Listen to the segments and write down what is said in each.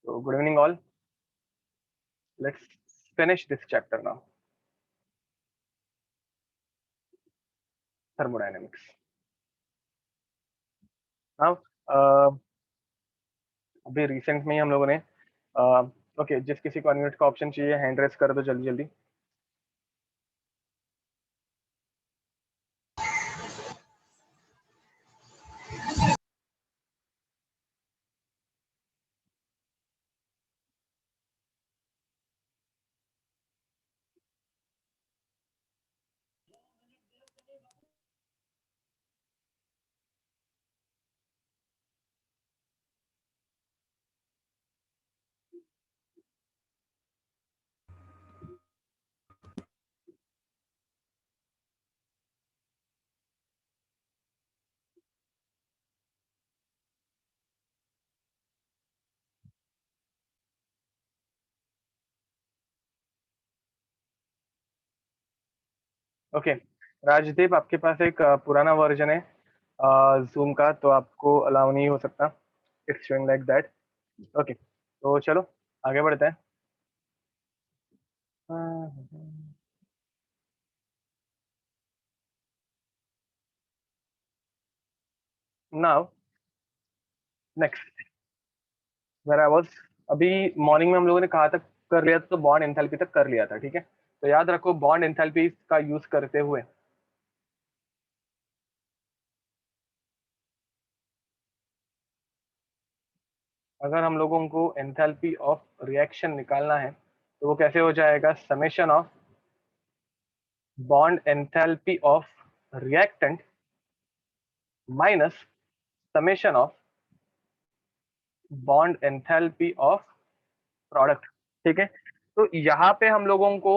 So good evening all. Let's finish this chapter now. Thermodynamics. Now अभी recent में ही हम लोगों ने ओके जिस किसी को अनम्यूट का ऑप्शन चाहिए हैंड रेस कर दो जल्दी जल्दी. ओके राजदीप, आपके पास एक पुराना वर्जन है जूम का, तो आपको अलाउ नहीं हो सकता. It's showing like that. Okay, तो चलो आगे बढ़ते हैं. Now next where I was. अभी मॉर्निंग में हम लोगों ने कहा तक कर लिया था, तो बॉन्ड एंथैल्पी तक कर लिया था. ठीक है, तो याद रखो बॉन्ड एंथैल्पी का यूज करते हुए अगर हम लोगों को एंथैल्पी ऑफ रिएक्शन निकालना है तो वो कैसे हो जाएगा? Summation of bond enthalpy of reactant minus summation of bond enthalpy of product. ठीक है, तो यहाँ पे हम लोगों को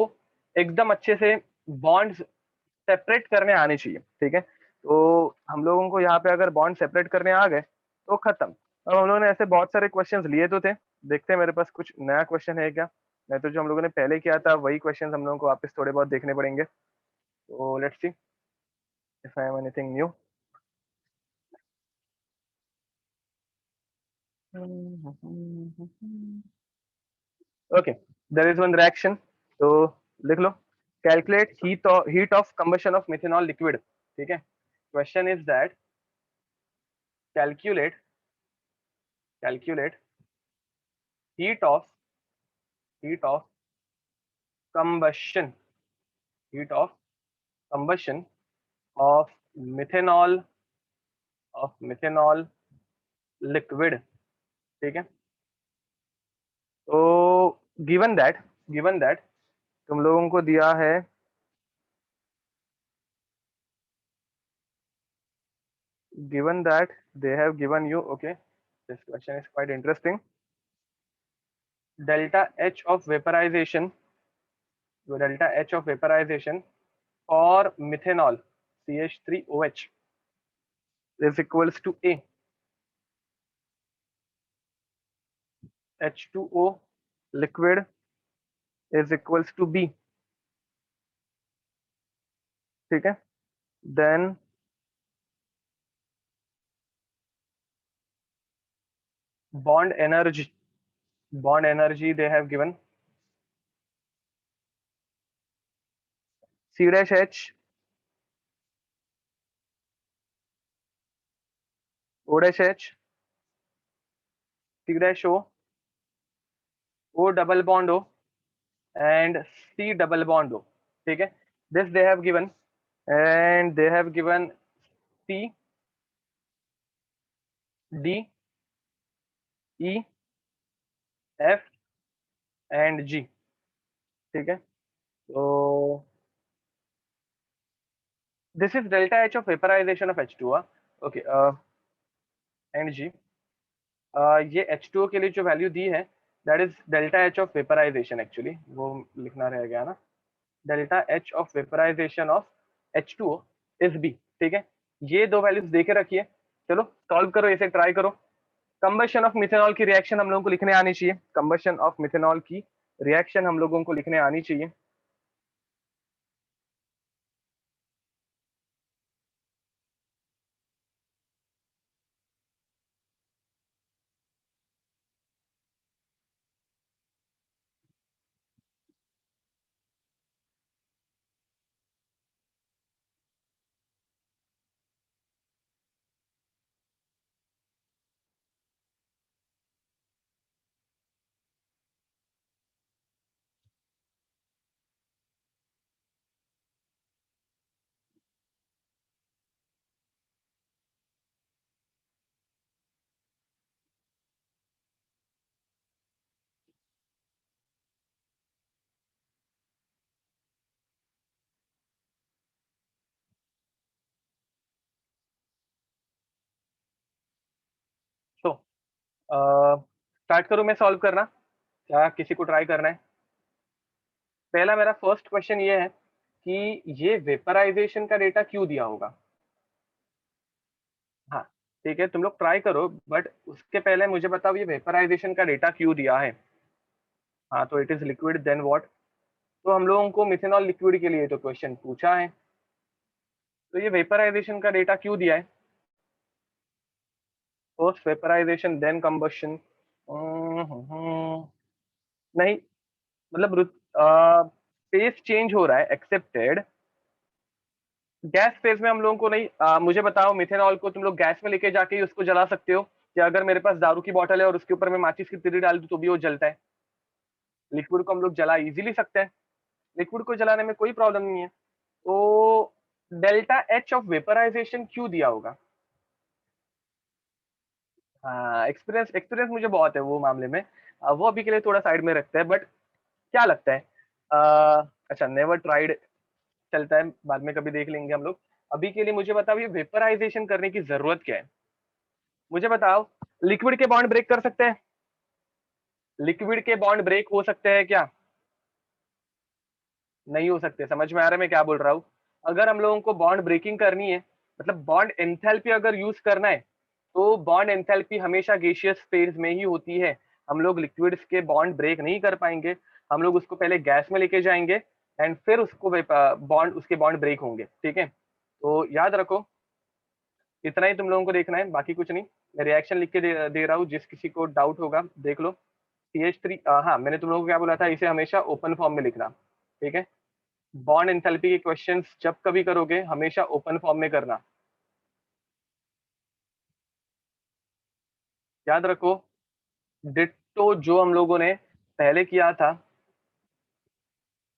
एकदम अच्छे से बॉन्ड्स सेपरेट करने आने चाहिए. ठीक है, तो हम लोगों को यहाँ पे अगर बॉन्ड सेपरेट करने आ गए तो खत्म. अब हम लोगों ने ऐसे बहुत सारे क्वेश्चंस लिए तो थे. देखते हैं मेरे पास कुछ नया क्वेश्चन है क्या. नहीं तो जो हम लोगों ने पहले किया था वही क्वेश्चंस हम लोगों को वापस थोड़े बहुत देखने पड़ेंगे. तो let's see if I have anything new. Okay, there is one reaction, तो लिख लो. Calculate heat of combustion of methanol liquid. ठीक है, question is that calculate heat of heat of combustion heat of combustion of methanol liquid. ठीक है, तो given that तुम लोगों को दिया है given that they have given you. Okay, this question is quite interesting. delta H of vaporization for methanol CH3OH is equals to A. H2O liquid is equals to B. ठीक है, then bond energy they have given C dash H O dash H C dash O double bond O and C double bond O. ठीक है, this they have given and they have given C D E F and G. ठीक है, तो this is delta H of vaporization of H2O. Okay, and G. ये H2O के लिए जो value दी है that is delta H of vaporisation. Actually वो लिखना रह गया ना. Delta H of vaporisation of H2O is B. ठीक है, ये दो वैल्यूज देके रखिए. चलो सॉल्व करो, इसे ट्राई करो. कंबशन ऑफ मिथेनॉल की रिएक्शन हम लोगों को लिखने आनी चाहिए. कंबशन ऑफ मिथेनॉल की रिएक्शन हम लोगों को लिखने आनी चाहिए. स्टार्ट करूं मैं सॉल्व करना, क्या किसी को ट्राई करना है? पहला मेरा फर्स्ट क्वेश्चन ये है कि ये वेपराइजेशन का डेटा क्यों दिया होगा? हाँ, ठीक है, तुम लोग ट्राई करो, बट उसके पहले मुझे बताओ ये वेपराइजेशन का डेटा क्यों दिया है? हाँ, तो it is liquid then what? तो हम लोगों को मिथेनॉल लिक्विड के लिए तो क्वेश्चन पूछा है, तो ये वेपराइजेशन का डेटा क्यों दिया है? फर्स्ट वेपराइजेशन देन कंबशन, नहीं, मतलब फेज चेंज हो रहा है, एक्सेप्टेड। गैस फेज में हम लोगों को नहीं, मुझे बताओ मिथेनॉल को तुम लोग गैस में लेके जाके ही उसको जला सकते हो, कि अगर मेरे पास दारू की बोतल है और उसके ऊपर मैं माचिस की तिरी डाल दूं तो भी वो जलता है? लिक्विड को हम लोग जला इजीली सकते हैं, लिक्विड को जलाने में कोई प्रॉब्लम नहीं है। तो डेल्टा एच ऑफ वेपराइजेशन क्यों दिया होगा? हाँ, एक्सपीरियंस एक्सपीरियंस मुझे बहुत है वो मामले में, वो अभी के लिए थोड़ा साइड में रखते हैं, बट क्या लगता है? अच्छा, नेवर ट्राइड चलता है, बाद में कभी देख लेंगे हम लोग। अभी के लिए मुझे बताओ ये वेपराइजेशन करने की जरूरत क्या है? मुझे बताओ, लिक्विड के बॉन्ड ब्रेक कर सकते हैं? लिक्विड के बॉन्ड ब्रेक हो सकते हैं क्या? नहीं हो सकते, समझ में आ रहा है मैं क्या बोल रहा हूँ? अगर हम लोगों को बॉन्ड ब्रेकिंग करनी है, मतलब बॉन्ड एंथैल्पी अगर यूज करना है, तो बॉन्ड एंथैल्पी हमेशा गैसियस फेज में ही होती है। हम लोग लिक्विड्स के बॉन्ड ब्रेक नहीं कर पाएंगे, हम लोग उसको पहले गैस में लेके जाएंगे एंड फिर उसको बॉन्ड उसके बॉन्ड ब्रेक होंगे, ठीक है? तो याद रखो, इतना ही तुम लोगों को देखना है, बाकी कुछ नहीं। मैं रिएक्शन लिख के दे रहा हूँ, जिस किसी को डाउट होगा देख लो। CH3, हाँ, मैंने तुम लोगों को क्या बोला था, इसे हमेशा ओपन फॉर्म में लिखना, ठीक है? बॉन्ड एंथैल्पी के क्वेश्चंस जब कभी करोगे हमेशा ओपन फॉर्म में करना, याद रखो। डिट्टो जो हम लोगों ने पहले किया था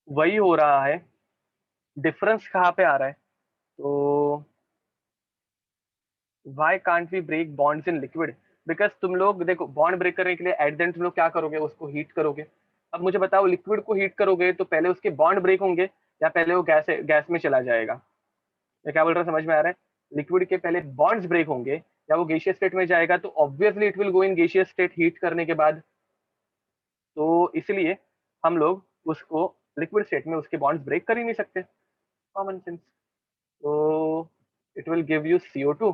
वही हो रहा है, डिफरेंस कहाँ पे आ रहा है? तो why can't we break bonds in liquid? Because तुम लोग देखो, बॉन्ड ब्रेक करने के लिए एट द एंड तुम लोग क्या करोगे, उसको हीट करोगे। अब मुझे बताओ, लिक्विड को हीट करोगे तो पहले उसके बॉन्ड ब्रेक होंगे या पहले वो गैस गैस में चला जाएगा? मैं क्या बोल रहा हूँ, समझ में आ रहा है? लिक्विड के पहले बॉन्ड्स ब्रेक होंगे या वो गैसियस स्टेट में जाएगा, तो obviously it will go in gaseous state heat करने के बाद। तो इसलिए हम लोग उसको लिक्विड स्टेट में उसके बॉन्ड्स ब्रेक कर ही नहीं सकते, कॉमन सेंस। तो it will give you CO2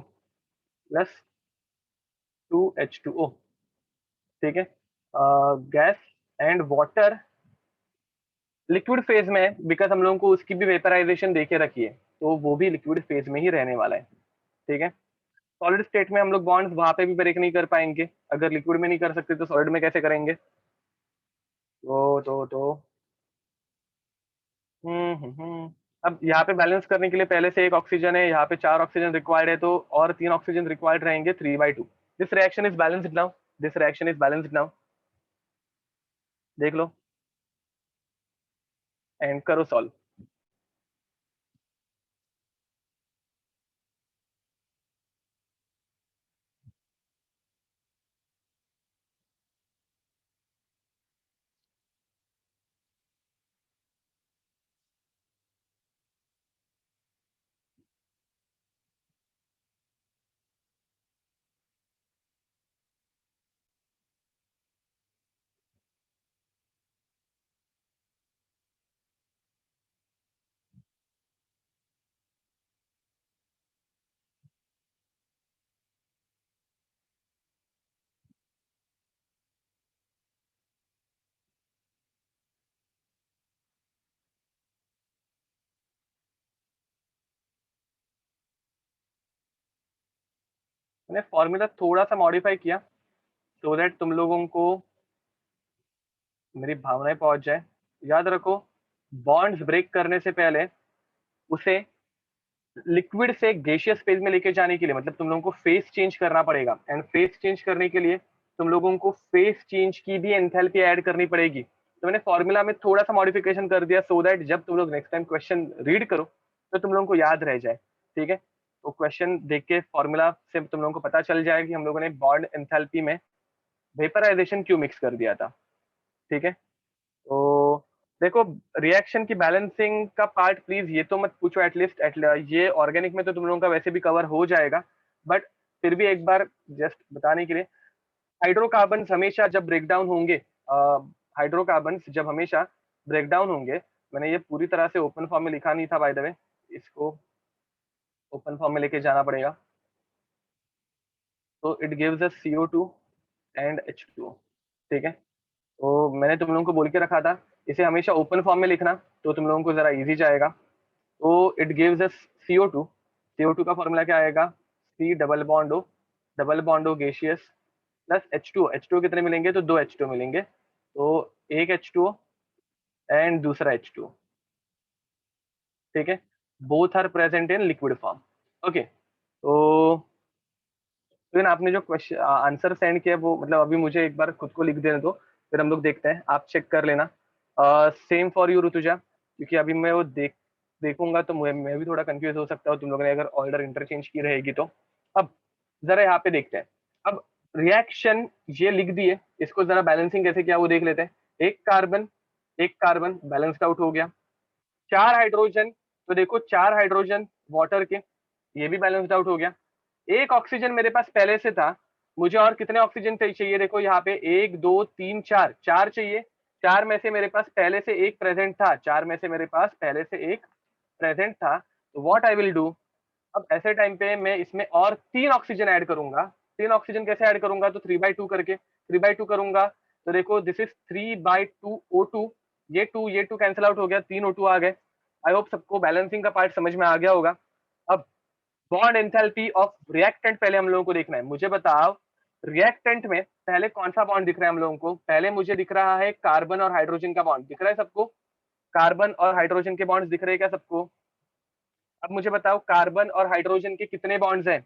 plus 2H2O, ठीक है? Gas and water liquid phase में है, बिकॉज हम लोगों को उसकी भी वेपराइजेशन देके रखी है, तो वो भी लिक्विड फेज में ही रहने वाला है, ठीक है? सॉलिड स्टेट में हम लोग बॉन्ड्स वहां पे भी ब्रेक नहीं कर पाएंगे, अगर लिक्विड में नहीं कर सकते तो सॉलिड में कैसे करेंगे? तो अब यहाँ पे बैलेंस करने के लिए पहले से एक ऑक्सीजन है, यहाँ पे 4 ऑक्सीजन रिक्वायर्ड है, तो और 3 ऑक्सीजन रिक्वायर्ड रहेंगे, 3/2। This reaction is balanced now, this reaction is balanced now, देख लो एंड करो सॉल्व। मैंने फॉर्मूला थोड़ा सा मॉडिफाई किया, सो दैट तुम लोगों को मेरी भावनाएं पहुंच जाए। याद रखो, बॉन्ड्स ब्रेक करने से पहले उसे लिक्विड से गैसियस फेज में लेके जाने के लिए, मतलब तुम लोगों को फेस चेंज करना पड़ेगा, एंड फेस चेंज करने के लिए तुम लोगों को फेस चेंज की भी एंथैल्पी ऐड करनी पड़ेगी। तो मैंने फॉर्मूला में थोड़ा सा मॉडिफिकेशन कर दिया, सो दैट जब तुम लोग नेक्स्ट टाइम क्वेश्चन रीड करो तो तुम लोगों को याद रह जाए, ठीक है? तो क्वेश्चन देख के फॉर्मूला से तुम लोगों को पता चल जाए कि हम लोगों ने बॉन्ड एंथैल्पी में वेपराइजेशन क्यों मिक्स कर दिया था, ठीक है? तो देखो, रिएक्शन की बैलेंसिंग का पार्ट प्लीज ये तो मत पूछो, एटलीस्ट ये ऑर्गेनिक में तो तुम लोगों का वैसे भी कवर हो जाएगा, बट फिर भी एक बार जस्ट बताने के लिए, हाइड्रोकार्बन हमेशा जब ब्रेक डाउन होंगे, हाइड्रोकार्बन जब हमेशा ब्रेक डाउन होंगे, मैंने ये पूरी तरह से ओपन फॉर्म में लिखा नहीं था बाय द वे, इसको ओपन फॉर्म में लेके जाना पड़ेगा। तो it gives us CO2 and H2O, ठीक है। तो मैंने तुम लोगों को बोल के रखा था इसे हमेशा ओपन फॉर्म में लिखना, तो तुम लोगों को जरा इजी जाएगा। तो it gives us CO2, CO2 का फॉर्मूला क्या आएगा, C double bond O gaseous plus H2O, H2O कितने मिलेंगे, तो 2 H2O मिलेंगे, तो एक H2O एंड दूसरा H2O, ठीक है। Both are present in liquid form, okay. तो फिर आपने जो क्वेश्चन आंसर सेंड किया वो मतलब अभी मुझे एक बार खुद को लिख देने दो, फिर हम लोग देखते हैं, आप चेक कर लेना। सेम फॉर यू ऋतुजा, क्योंकि अभी मैं वो देखूंगा तो मैं भी थोड़ा कंफ्यूज हो सकता हूँ, तुम लोगों ने अगर ऑर्डर इंटरचेंज की रहेगी तो। अब जरा यहाँ पे देखते हैं। अब रिएक्शन ये लिख दिए, इसको जरा बैलेंसिंग कैसे किया वो देख लेते हैं। एक कार्बन बैलेंस्ड आउट हो गया, 4 हाइड्रोजन, तो देखो 4 हाइड्रोजन वाटर के, ये भी बैलेंस्ड आउट हो गया। एक ऑक्सीजन मेरे पास पहले से था, मुझे और कितने ऑक्सीजन चाहिए, देखो यहाँ पे 1 2 3 4, 4 चाहिए। 4 में से मेरे पास पहले से एक प्रेजेंट था, 4 में से मेरे पास पहले से एक प्रेजेंट था, तो व्हाट आई विल डू, अब ऐसे टाइम पे मैं इसमें और 3 ऑक्सीजन ऐड करूंगा। 3 ऑक्सीजन कैसे ऐड करूंगा, तो 3/2 करके, 3/2 करूंगा, तो देखो दिस इज 3/2 O2, ये टू कैंसिल आउट हो गया, 3 O2 आ गए। आई होप सबको बैलेंसिंग का पार्ट समझ में आ गया होगा। अब बॉन्ड एंथैल्पी ऑफ रिएक्टेंट पहले हम लोगों को देखना है, मुझे बताओ रिएक्टेंट में पहले कौन सा बॉन्ड दिख रहा है हम लोगों को, पहले मुझे दिख रहा है कार्बन और हाइड्रोजन का बॉन्ड, दिख रहा है सबको, कार्बन और हाइड्रोजन के बॉन्ड्स दिख रहे हैं क्या सबको। अब मुझे बताओ कार्बन और हाइड्रोजन के कितने बॉन्ड्स हैं,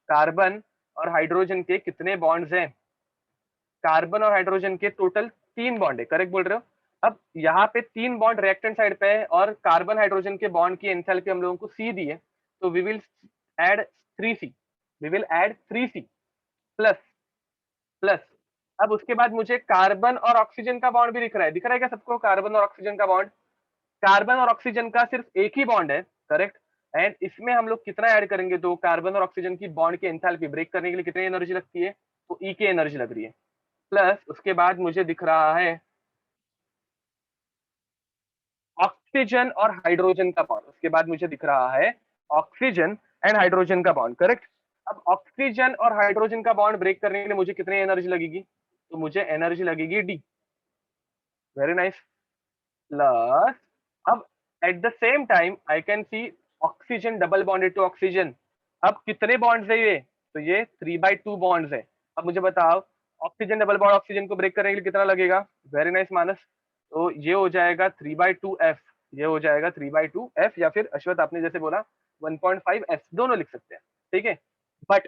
कार्बन और हाइड्रोजन के कितने बॉन्ड्स हैं, कार्बन और हाइड्रोजन के टोटल 3 बॉन्ड है, करेक्ट बोल रहे हो। अब यहाँ पे 3 बॉन्ड रिएक्टेंट साइड पे है और कार्बन हाइड्रोजन के बॉन्ड की एंथैल्पी हम लोगों को C दी है, तो we will add 3C, we will add 3C plus plus. अब उसके बाद मुझे कार्बन और ऑक्सीजन का बॉन्ड भी दिख रहा है क्या सबको, कार्बन और ऑक्सीजन का बॉन्ड, कार्बन और ऑक्सीजन का सिर्फ एक ही बॉन्ड है, करेक्ट। एंड इसमें हम लोग कितना ऐड करेंगे, तो कार्बन और ऑक्सीजन की बॉन्ड की एंथैल्पी ब्रेक करने के लिए कितनी एनर्जी लगती है, तो E की एनर्जी लग रही है, प्लस उसके बाद मुझे दिख रहा है ऑक्सीजन और हाइड्रोजन का बॉन्ड, उसके बाद मुझे दिख रहा है ऑक्सीजन एंड हाइड्रोजन का बॉन्ड, करेक्ट। अब ऑक्सीजन और हाइड्रोजन का बॉन्ड ब्रेक करने के लिए मुझे कितनी एनर्जी लगेगी, तो मुझे एनर्जी लगेगी D, वेरी नाइस, प्लस अब at the same time I can see oxygen double bonded to oxygen, अब कितने बॉन्ड्स है ये, तो ये 3/2 बॉन्ड्स है। अब मुझे बताओ ऑक्सीजन डबल बॉन्ड ऑक्सीजन को ब्रेक करने के लिए कितना लगेगा, वेरी नाइस मानस, तो ये हो जाएगा 3/2F, ये हो जाएगा 3/2F, या फिर अश्वत आपने जैसे बोला 1.5F, दोनों लिख सकते हैं, ठीक है। बट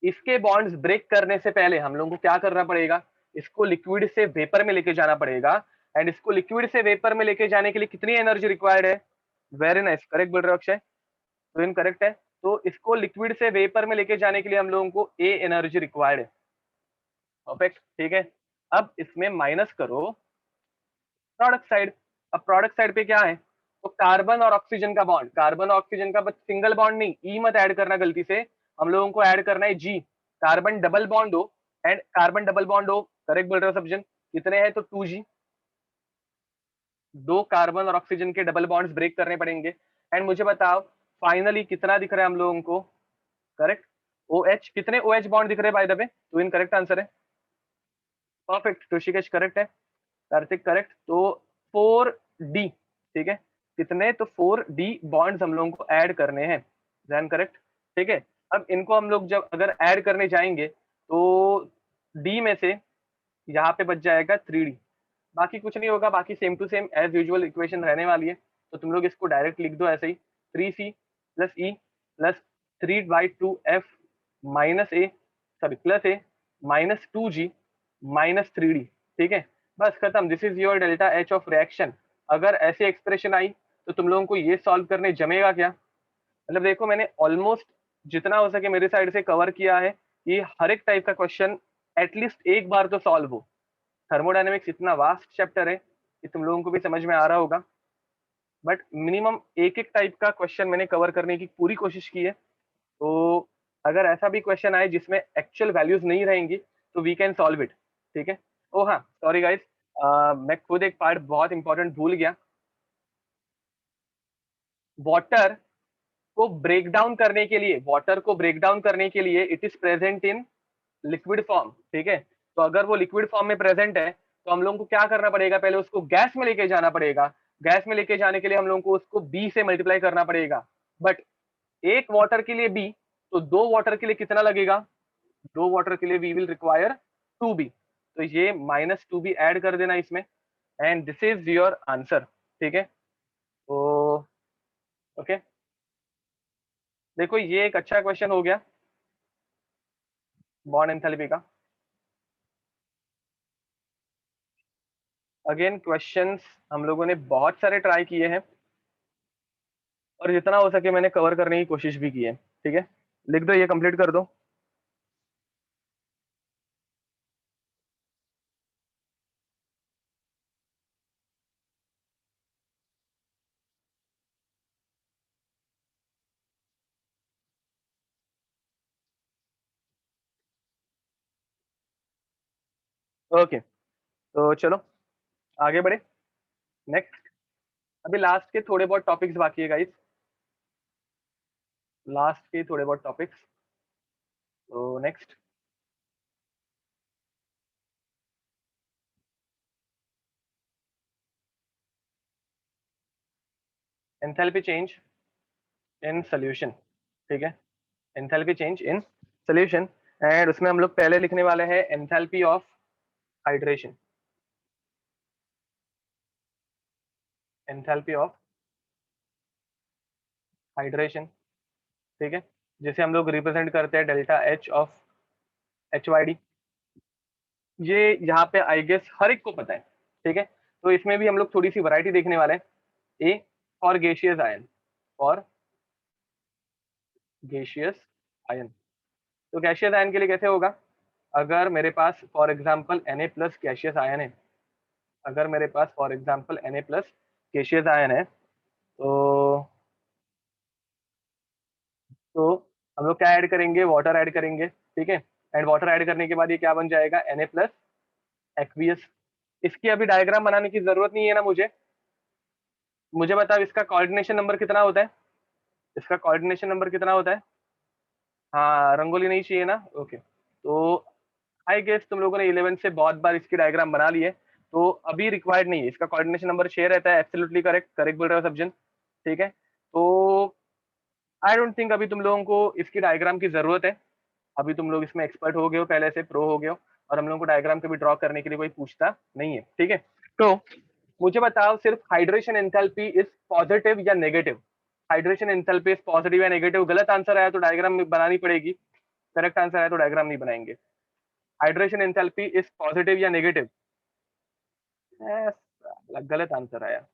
इसके बॉन्ड्स ब्रेक करने से पहले हम लोगों को क्या करना पड़ेगा, इसको लिक्विड से वेपर में लेके जाना पड़ेगा, एंड इसको लिक्विड से वेपर में लेके जाने के लिए कितनी एनर्जी रिक्वायर्ड है, वेरी नाइस, करेक्ट बोल रहे हो अक्षय, तो इनकरेक्ट है। तो इसको लिक्विड से वेपर में लेके जाने के लिए हम लोगों को ए एनर्जी रिक्वायर्ड है, परफेक्ट, ठीक है। अब इसमें माइनस करो प्रोडक्ट साइड, अब प्रोडक्ट साइड पे क्या है, तो कार्बन और ऑक्सीजन का बॉन्ड, कार्बन और ऑक्सीजन का बस सिंगल बॉन्ड नहीं, ई मत ऐड करना गलती से, हम लोगों को ऐड करना है जी, कार्बन डबल बॉन्ड हो, एंड कार्बन डबल बॉन्ड हो, करेक्ट बोल रहे हो सब्जन, कितने हैं, तो 2G, 2 कार्बन और ऑक्सीजन के डबल बॉन्ड्स ब्रेक करने पड़ेंगे। एंड मुझे बताओ फाइनली कितना दिख रहा है हम लोगों को, करेक्ट, OH, कितने OH बॉन्ड दिख रहे हैं बाय द वे, तो इन करेक्ट आंसर है, परफेक्ट, ऋषिकेश करेक्ट है, कार्तिक करेक्ट, तो 4D, ठीक है, कितने, तो 4D बॉन्ड्स हम लोगों को ऐड करने हैं, ध्यान करेक्ट, ठीक है। अब इनको हम लोग जब अगर ऐड करने जाएंगे तो D में से यहाँ पे बच जाएगा 3D, बाकी कुछ नहीं होगा, बाकी same to same as usual equation रहने वाली है, तो तुम लोग इसको डायरेक्ट लिख दो ऐसे ही, 3C plus E plus 3/2F minus a, sorry plus a minus 2G minus 3D, ठीक है, बस खत्म, this is your delta H of reaction. अगर ऐसी एक्सप्रेशन आई तो तुम लोगों को ये सॉल्व करने जमेगा क्या, मतलब देखो मैंने ऑलमोस्ट जितना हो सके मेरे साइड से कवर किया है कि हर एक टाइप का क्वेश्चन एटलीस्ट एक बार तो सॉल्व हो। थर्मोडायनेमिक्स इतना वास्ट चैप्टर है कि तुम लोगों को भी समझ में आ रहा होगा, बट मिनिमम एक एक टाइप का क्वेश्चन मैंने कवर करने की पूरी कोशिश की है, तो अगर ऐसा भी क्वेश्चन आए जिसमें एक्चुअल वैल्यूज नहीं रहेंगी तो वी कैन सॉल्व इट, ठीक है। ओ हाँ, सॉरी गाइस, मैं खुद एक पार्ट बहुत इंपॉर्टेंट भूल गया। वाटर को ब्रेक डाउन करने के लिए, वाटर को ब्रेक डाउन करने के लिए it is present in liquid form, ठीक है। तो अगर वो लिक्विड फॉर्म में प्रेजेंट है तो हम लोगों को क्या करना पड़ेगा, पहले उसको गैस में लेके जाना पड़ेगा। गैस में लेके जाने के लिए हम लोगों को उसको बी से मल्टीप्लाई करना पड़ेगा। बट एक वाटर के लिए बी, तो दो वाटर के लिए कितना लगेगा, दो वाटर के लिए वी विल रिक्वायर 2b। तो ये -2b ऐड कर देना इसमें, and this is your answer, ठीक है। तो ओके, देखो ये एक अच्छा क्वेश्चन हो गया बॉन्ड एंथैल्पी का। अगेन क्वेश्चंस हम लोगों ने बहुत सारे ट्राई किए हैं और जितना हो सके मैंने कवर करने की कोशिश भी की है, ठीक है। लिख दो, ये कंप्लीट कर दो। ओके, तो चलो आगे बढ़े। नेक्स्ट, अभी लास्ट के थोड़े बहुत टॉपिक्स बाकी है गाइस, लास्ट के थोड़े बहुत टॉपिक्स। तो next, enthalpy change in solution, ठीक है। Enthalpy change in solution, and उसमें हम लोग पहले लिखने वाले हैं enthalpy of hydration, enthalpy of hydration, ठीक है। जिसे हम लोग रिप्रेजेंट करते हैं delta H of H Y D. ये यहाँ पे आई गेस हर एक को पता है, ठीक है। तो इसमें भी हम लोग थोड़ी सी वैरायटी देखने वाले हैं। A for gaseous ion, for gaseous ion. तो गैशियस आयन के लिए कैसे होगा, अगर मेरे पास for example Na plus gaseous ion है, अगर मेरे पास for example Na plus gaseous ion है, तो हम लोग क्या ऐड करेंगे, वाटर ऐड करेंगे, ठीक है। एंड वाटर ऐड करने के बाद ये क्या बन जाएगा, Na प्लस एक्वियस। इसकी अभी डायग्राम बनाने की जरूरत नहीं है ना मुझे। मुझे बताओ इसका कोऑर्डिनेशन नंबर कितना होता है, इसका कोऑर्डिनेशन नंबर कितना होता है। हाँ, रंगोली नहीं चाहिए ना, ओके। तो आई गेस तुम लोगों ने 11 से बहुत बार इसकी डायग्राम बना ली है, तो अभी रिक्वायर्ड नहीं है। इसका कोऑर्डिनेशन नंबर 6 रहता है, एब्सोल्युटली करेक्ट, करेक्ट बोल रहे हो सब्जन, ठीक है। तो आई डोंट थिंक अभी तुम लोगों को इसकी डायग्राम की जरूरत है। अभी तुम लोग इसमें एक्सपर्ट हो गए हो, पहले से प्रो हो गए हो, और हम लोगों को डायग्राम कभी ड्रॉ करने के लिए कोई पूछता नहीं है, ठीक है। तो मुझे बताओ सिर्फ हाइड्रेशन एंथैल्पी इज पॉजिटिव या negative. Hydration enthalpy is positive या नेगेटिव, गलत आंसर आया तो डायग्राम बनानी पड़ेगी, करेक्ट आंसर आया तो डायग्राम नहीं बनाएंगे। हाइड्रेशन एंथैल्पी इज पॉजिटिव या नेगेटिव, गलत आंसर आया।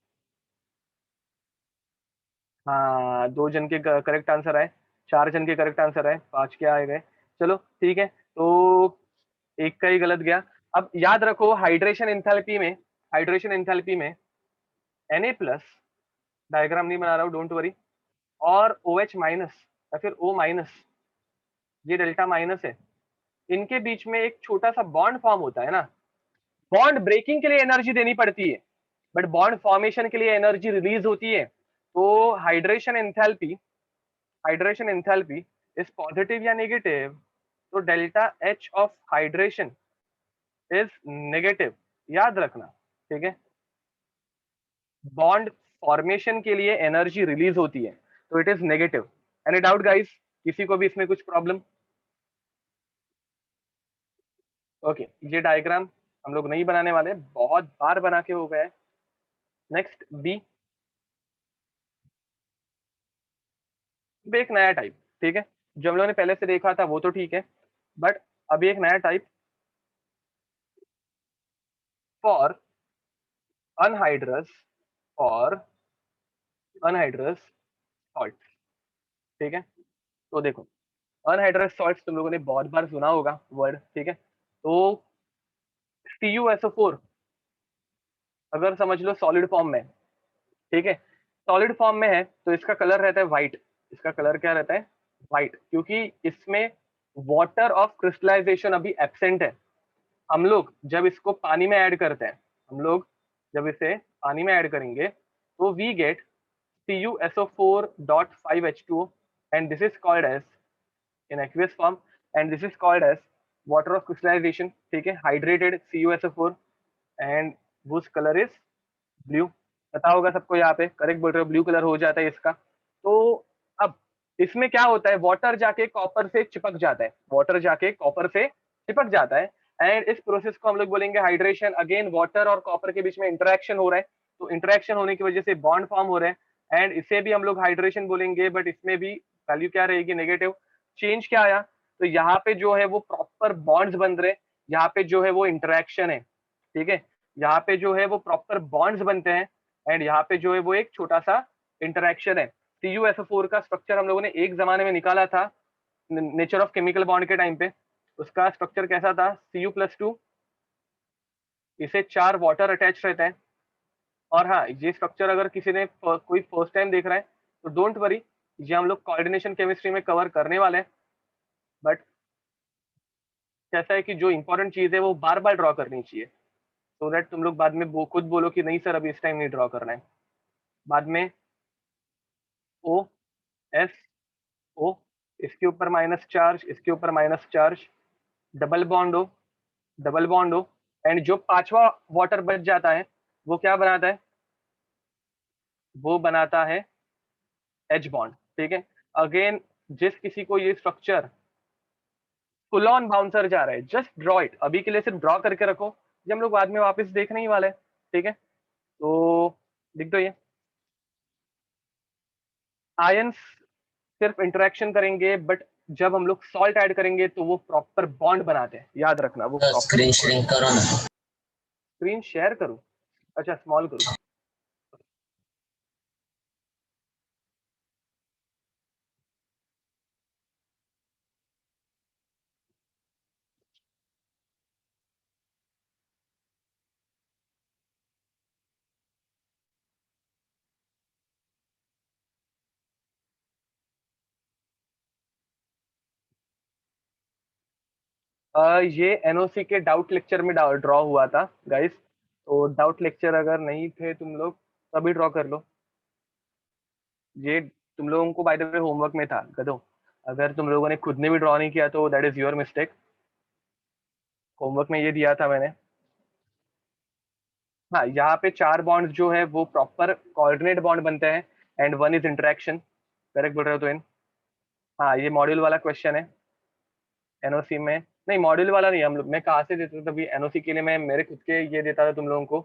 हाँ, दो जन के करेक्ट आंसर आए, चार जन के करेक्ट आंसर आए, पांच के आए गए। चलो ठीक है, तो एक का ही गलत गया। अब याद रखो हाइड्रेशन एंथैल्पी में, हाइड्रेशन एंथैल्पी में Na प्लस, डायग्राम नहीं बना रहा हूँ डोंट वरी, और OH माइनस या फिर O माइनस, ये डेल्टा माइनस है, इनके बीच में एक छोटा सा बॉन्ड फॉर्म होता है ना। बॉन्ड ब्रेकिंग के लिए एनर्जी देनी पड़ती है, बट बॉन्ड फॉर्मेशन के लिए एनर्जी रिलीज होती है। तो hydration enthalpy, hydration enthalpy is positive या नेगेटिव, तो delta H of hydration is negative, याद रखना, ठीक है। बॉन्ड फॉर्मेशन के लिए एनर्जी रिलीज होती है, तो it is negative. Any doubt guys, किसी को भी इसमें कुछ प्रॉब्लम। ओके, ये डायग्राम हम लोग नहीं बनाने वाले, बहुत बार बना के हो गया है। नेक्स्ट बी, एक नया टाइप, ठीक है। जो हम लोगों ने पहले से देखा था वो तो ठीक है, बट अभी एक नया टाइप, फॉर अनहाइड्रस, और अनहाइड्रस सॉल्ट, ठीक है। तो देखो अनहाइड्रस सॉल्ट तुम लोगों ने बहुत बार सुना होगा वर्ड, ठीक है। तो TuSO4 अगर समझ लो सॉलिड फॉर्म में, ठीक है, सॉलिड फॉर्म में है तो इसका कलर रहता है व्हाइट, इसका कलर क्या रहता है, व्हाइट, क्योंकि इसमें वाटर ऑफ क्रिस्टलाइजेशन अभी एब्सेंट है। हम लोग जब इसको पानी में ऐड करते हैं, हम लोग जब इसे पानी में ऐड करेंगे तो we get CuSO4.5H2O and this is called as in aqueous form and this is called as water of crystallization, ठीक है, hydrated CuSO4 and whose color is blue. पता होगा सबको, यहाँ पे करेक्ट बोल रहे हो, ब्लू कलर हो जाता है इसका। तो अब इसमें क्या होता है, वाटर जाके कॉपर से चिपक जाता है, वाटर जाके कॉपर से चिपक जाता है एंड इस प्रोसेस को हम लोग बोलेंगे हाइड्रेशन। अगेन वाटर और कॉपर के बीच में इंटरेक्शन हो रहा है, तो इंटरेक्शन होने की वजह से बॉन्ड फॉर्म हो रहे हैं एंड इसे भी हम लोग हाइड्रेशन बोलेंगे, बट इसमें भी वैल्यू क्या रहेगी, नेगेटिव। चेंज क्या आया, तो यहाँ पे जो है वो प्रॉपर बॉन्ड्स बन रहे हैं, यहाँ पे जो है वो इंटरेक्शन है, ठीक है, यहाँ पे जो है वो प्रॉपर बॉन्ड्स बनते हैं एंड यहाँ पे जो है वो एक छोटा सा इंटरेक्शन है। CuSO4 का स्ट्रक्चर हम लोगों ने एक जमाने में निकाला था नेचर ऑफ केमिकल बॉन्ड के टाइम पे। उसका स्ट्रक्चर कैसा था, Cu+2, इसे 4 वाटर अटैच रहता है। और हाँ, ये स्ट्रक्चर अगर किसी ने कोई फर्स्ट टाइम देख रहा है तो डोंट वरी, ये हम लोग कोऑर्डिनेशन केमिस्ट्री में कवर करने वाले हैं। बट कैसा है कि जो इंपॉर्टेंट चीज है वो बार बार ड्रॉ करनी चाहिए, सो दैट तुम लोग बाद में खुद बोलो कि नहीं सर अभी इस टाइम नहीं ड्रॉ करना है। बाद में O, इसके ऊपर माइनस चार्ज, इसके ऊपर माइनस चार्ज, डबल बॉन्ड हो, डबल बॉन्ड हो एंड जो पांचवा वाटर बच जाता है वो क्या बनाता है, वो बनाता है एच बॉन्ड, ठीक है। अगेन जिस किसी को ये स्ट्रक्चर फुल ऑन बाउंसर जा रहा है, जस्ट ड्रॉ इट, अभी के लिए सिर्फ ड्रॉ करके रखो, ये हम लोग बाद में वापस देखने ही वाले हैं, ठीक है। तो लिख दो ये, आयंस सिर्फ इंटरेक्शन करेंगे, बट जब हम लोग सॉल्ट ऐड करेंगे तो वो प्रॉपर बॉन्ड बनाते हैं, याद रखना वो प्रॉपर। स्क्रीन शेयरिंग करो ना। स्क्रीन शेयर करूं, अच्छा स्मॉल करूं। ये एनओसी के डाउट लेक्चर में ड्रॉ हुआ था गाइस, तो डाउट लेक्चर अगर नहीं थे तुम लोग तभी ड्रॉ कर लो। ये तुम लोगों को बाय द वे होमवर्क में था गधो, अगर तुम लोगों ने खुद ने भी ड्रॉ नहीं किया तो that is your mistake, homework में ये दिया था मैंने। हाँ, यहाँ पे 4 बॉन्ड जो है वो प्रॉपर कोऑर्डिनेट बॉन्ड बनते हैं and one is interaction, correct बोल रहे हो तो इन। हाँ, ये मॉड्यूल वाला क्वेश्चन है एनओसी में, नहीं मॉड्यूल वाला नहीं, हम लोग मैं कहाँ से देता था तभी, एनओसी के लिए मैं मेरे खुद के ये देता था तुम लोगों को,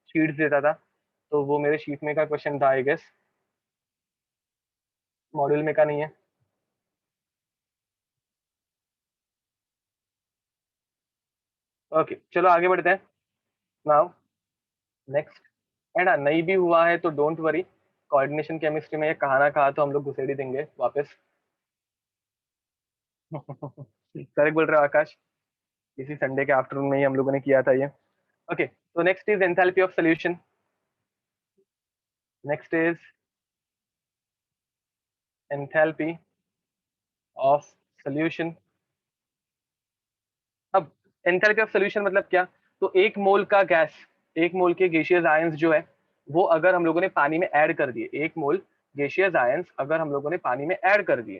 शीट्स देता था, तो वो मेरे शीट में का क्वेश्चन था आई गेस, मॉड्यूल में का नहीं है। ओके चलो आगे बढ़ते हैं नाउ, नेक्स्ट। एंड हाँ, नहीं भी हुआ है तो डोंट वरी, कोऑर्डिनेशन केमिस्ट्री में ये कहा ना कहा तो हम लोग घुसेड़ ही देंगे वापस। करेक्ट बोल रहे हो आकाश, इसी संडे के आफ्टरनून में ही हम लोगों ने किया था ये। ओके, तो next is enthalpy of solution, next is enthalpy of solution. अब एंथैल्पी ऑफ सोल्यूशन मतलब क्या, तो एक मोल का गैस, एक मोल के गैसियस आयंस जो है वो अगर हम लोगों ने पानी में ऐड कर दिए, एक मोल गैसियस आयंस अगर हम लोगों ने पानी में ऐड कर दिए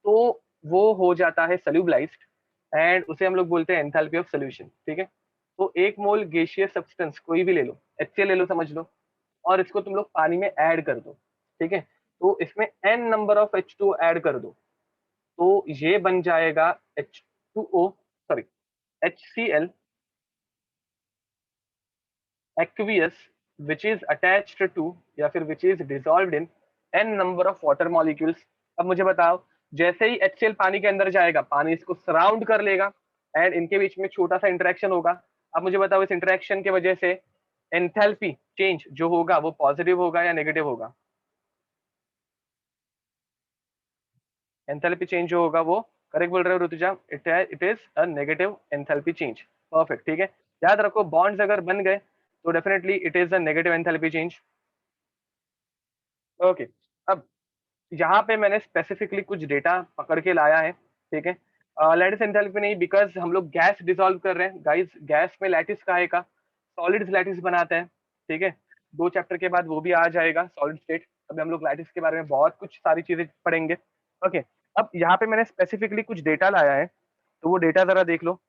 तो वो हो जाता है सल्यूबलाइज्ड एंड उसे हम लोग बोलते हैं एंथैल्पी ऑफ सोल्यूशन, ठीक है। तो एक मोल गैसियस सब्सटेंस कोई भी ले लो, HCl ले लो समझ लो, और इसको तुम लोग पानी में ऐड कर दो, ठीक है, तो इसमें n number of H2O add कर दो, तो ये बन जाएगा H2O, sorry HCl aqueous which is attached to या फिर which is dissolved in n number of water molecules। अब मुझे बताओ, जैसे ही HCl पानी के अंदर जाएगा पानी इसको सराउंड कर लेगा एंड इनके बीच में छोटा सा इंटरेक्शन होगा। अब मुझे बताओ इस इंटरेक्शन की वजह से एंथैल्पी चेंज जो होगा वो पॉजिटिव होगा या नेगेटिव होगा, एंथैल्पी चेंज जो होगा वो, करेक्ट बोल रहे हो Rutuja, it is a negative enthalpy change, perfect, ठीक है। याद रखो बॉन्ड्स अगर बन गए तो definitely it is a negative enthalpy change. Okay, अब यहाँ पे मैंने स्पेसिफिकली कुछ डेटा पकड़ के लाया है, ठीक है। लैटिस एंथैल्पी नहीं, बिकॉज हम लोग गैस डिसॉल्व कर रहे हैं गाइस, गैस में लैटिस काहे का, सॉलिड्स लैटिस बनाते हैं, ठीक है। 2 चैप्टर के बाद वो भी आ जाएगा सॉलिड स्टेट, अभी हम लोग लैटिस के बारे में बहुत कुछ सारी चीजें पढ़ेंगे। ओके, अब यहाँ पे मैंने स्पेसिफिकली कुछ डेटा लाया है, तो वो डेटा जरा देख लो।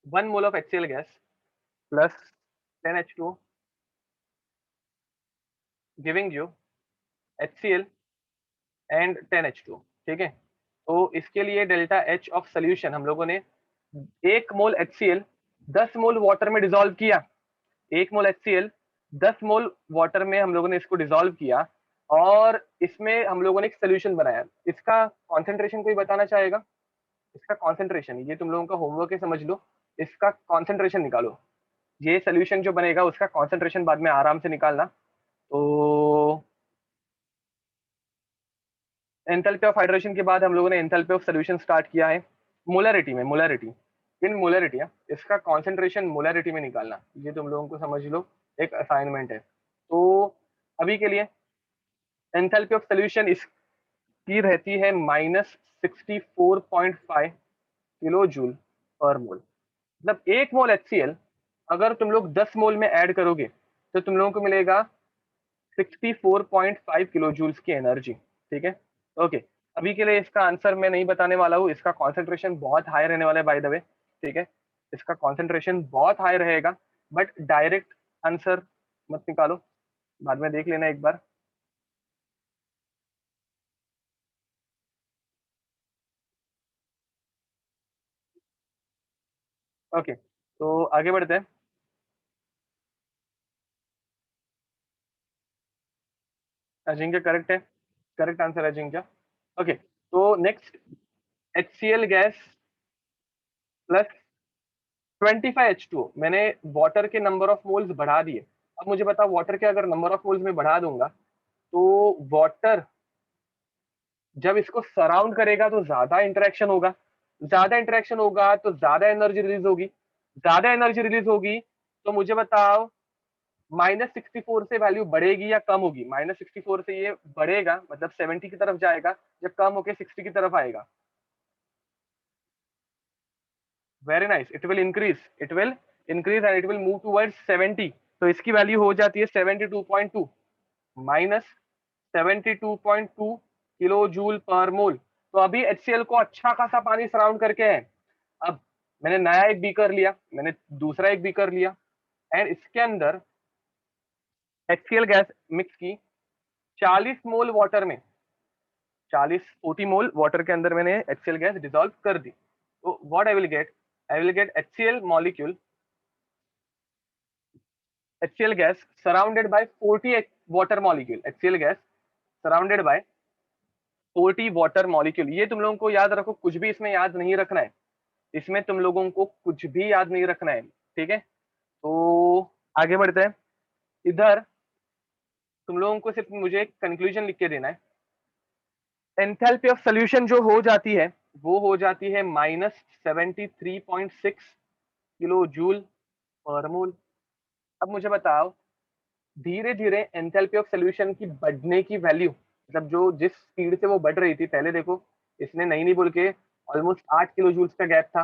1 mole of HCl gas plus 10H2 giving you HCl and 10H2, ठीक है। तो इसके लिए डेल्टा H ऑफ सोल्यूशन हम लोगों ने 1 मोल HCl 10 मोल वाटर में डिसॉल्व किया, 1 मोल HCl 10 मोल वाटर में हम लोगों ने इसको डिसॉल्व किया, और इसमें हम लोगों ने एक सोल्यूशन बनाया। इसका कॉन्सेंट्रेशन कोई बताना चाहेगा? इसका कॉन्सेंट्रेशन, ये तुम लोगों का होमवर्क है, समझ लो। इसका कॉन्सेंट्रेशन निकालो, ये सोल्यूशन जो बनेगा उसका कॉन्सेंट्रेशन बाद में आराम से निकालना। तो एंथैल्पी ऑफ हाइड्रेशन के बाद हम लोगों ने एंथैल्पी ऑफ सॉल्यूशन स्टार्ट किया है मोलरिटी में, मोलरिटी इन मोलरिटी, इसका कॉन्सेंट्रेशन मोलरिटी में निकालना, ये तुम लोगों को समझ लो, एक असाइनमेंट है। तो अभी के लिए एंथैल्पी ऑफ सॉल्यूशन इसकी रहती है -64.5 किलो जूल पर मोल। मतलब 1 मोल HCl अगर तुम लोग 10 मोल में ऐड करोगे तो तुम लोगों को मिलेगा 64.5 किलो जूल्स की एनर्जी, ठीक है। ओके, अभी के लिए इसका आंसर मैं नहीं बताने वाला हूँ, इसका कॉन्सेंट्रेशन बहुत हाई रहने वाला है बाय द वे, ठीक है। इसका कॉन्सेंट्रेशन बहुत हाई रहेगा, बट डायरेक्ट आंसर मत निकालो, बाद में देख लेना एक बार। ओके, तो आगे बढ़ते हैं। अजिंक्य करेक्ट है, करेक्ट आंसर अजिंक्य। ओके, तो next HCl gas plus 25H2O, मैंने वाटर के नंबर ऑफ मोल्स बढ़ा दिए। अब मुझे बताओ, वाटर के अगर नंबर ऑफ मोल्स में बढ़ा दूंगा तो वाटर जब इसको सराउंड करेगा तो ज्यादा इंटरेक्शन होगा, ज्यादा इंटरेक्शन होगा तो ज्यादा एनर्जी रिलीज होगी, ज्यादा एनर्जी रिलीज होगी तो मुझे बताओ -64 से वैल्यू बढ़ेगी या कम होगी? -64 से ये बढ़ेगा, मतलब 70 की तरफ जाएगा, जब कम होके 60 की तरफ आएगा। Very nice, it will increase, it will increase and it will move towards 70। तो इसकी वैल्यू हो जाती है 72.2 -72.2 किलो जूल पर मोल। तो अभी HCl को अच्छा खासा पानी सराउंड करके है। अब मैंने नया एक बीकर लिया, मैंने दूसरा एक बीकर लिया, एंड इसके अंदर HCl गैस मिक्स की 40 मोल वाटर में, 40 मोल वाटर के अंदर मैंने HCl गैस डिसॉल्व कर दी। तो what I will get HCl molecule, HCl gas surrounded by 40 water molecule, HCl gas surrounded by 40 water molecule. ये तुम लोगों को याद रखो, कुछ भी इसमें याद नहीं रखना है, इसमें तुम लोगों को कुछ भी याद नहीं रखना है, ठीक है। तो आगे बढ़ते हैं। इधर तुम लोगों को सिर्फ मुझे एक कंक्लूजन लिख के देना है। एंथैल्पी ऑफ सोल्यूशन जो हो जाती है वो हो जाती है -73.6 किलो जूल पर मोल। अब मुझे बताओ, धीरे धीरे एंथैल्पी ऑफ सोल्यूशन की बढ़ने की वैल्यू, मतलब जो जिस स्पीड से वो बढ़ रही थी, पहले देखो इसने नहीं नहीं बोल के ऑलमोस्ट 8 किलो जूल्स का गैप था,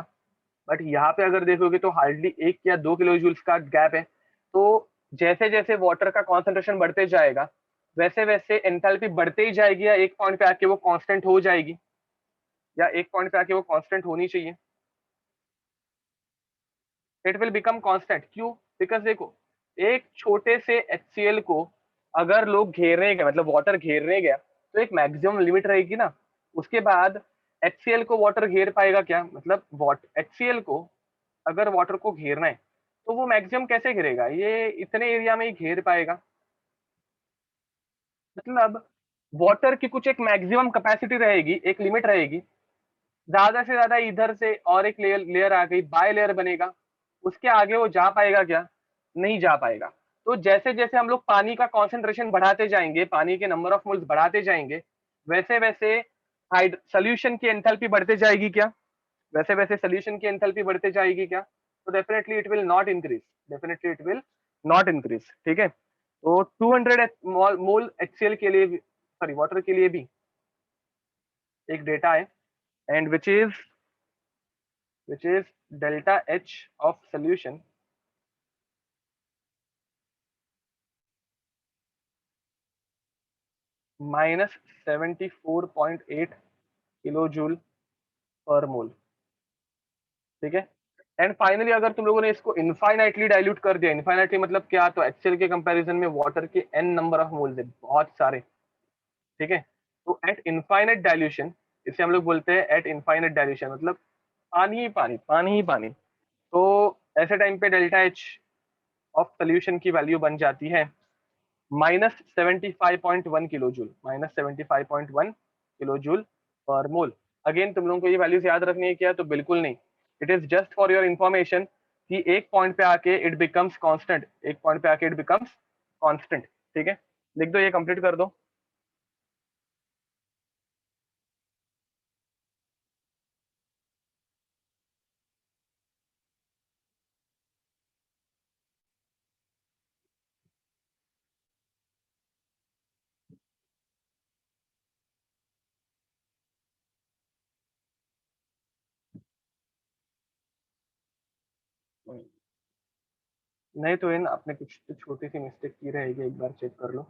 बट यहाँ पे अगर देखोगे तो हार्डली 1 या 2 किलो जूल्स का गैप है। तो जैसे जैसे वाटर का कॉन्सेंट्रेशन बढ़ते जाएगा वैसे वैसे एंथैल्पी बढ़ते ही जाएगी, या एक पॉइंट पे आके वो कांस्टेंट हो जाएगी, या एक पॉइंट पे आके वो कांस्टेंट होनी चाहिए। इट विल बिकम कांस्टेंट, क्यों? बिकॉज देखो, एक छोटे से HCl को अगर लोग घेरने गए, मतलब वाटर घेरने गया, तो एक मैक्सिमम लिमिट रहेगी ना। उसके बाद HCl को वाटर घेर पाएगा क्या? मतलब HCl को अगर वाटर को घेरना है तो वो मैक्सिमम कैसे घेरेगा? ये इतने एरिया में ही घेर पाएगा। मतलब वाटर की कुछ एक मैक्सिमम कैपेसिटी रहेगी, एक लिमिट रहेगी, ज्यादा से ज्यादा इधर से और एक लेयर लेयर आ गई, बाय लेयर बनेगा, उसके आगे वो जा पाएगा क्या? नहीं जा पाएगा। तो जैसे जैसे हम लोग पानी का कॉन्सेंट्रेशन बढ़ाते जाएंगे, पानी के नंबर ऑफ मोल्स बढ़ाते जाएंगे, वैसे वैसे हाइड सोल्यूशन की एंथैल्पी बढ़ते जाएगी क्या? वैसे वैसे सोल्यूशन की एंथैल्पी बढ़ते जाएगी क्या? तो definitely it will not increase, definitely it will not increase, ठीक है। तो 200 मोल HCl के लिए, सॉरी वाटर के लिए भी एक डेटा है, and which is delta H of solution -74.8 kilo joule per mole, ठीक है। एंड फाइनली अगर तुम लोगों ने इसको इनफाइनाइटली डाइल्यूट कर दिया, इनफाइनाइटली मतलब क्या, तो एक्सेल के कंपैरिजन में वाटर के एन नंबर ऑफ मोल्स है, बहुत सारे, ठीक है। तो एट इनफाइनाइट डाइल्यूशन, इसे हम लोग बोलते हैं एट इनफाइनाइट डाइल्यूशन, मतलब पानी ही पानी, पानी ही पानी। तो ऐसे टाइम पे डेल्टा एच ऑफ सोल्यूशन की वैल्यू बन जाती है -75.1 kilo joule, -75.1 kilo joule per मोल। अगेन तुम लोगों को ये वैल्यूज याद रखनी है क्या, तो बिल्कुल नहीं, it is just for your information कि एक पॉइंट पे आके इट बिकम्स कांस्टेंट, एक पॉइंट पे आके इट बिकम्स कांस्टेंट, ठीक है। लिख दो, ये कंप्लीट कर दो। नहीं तो इन आपने कुछ तो छोटी सी मिस्टेक की रहेगी, एक बार चेक कर लो।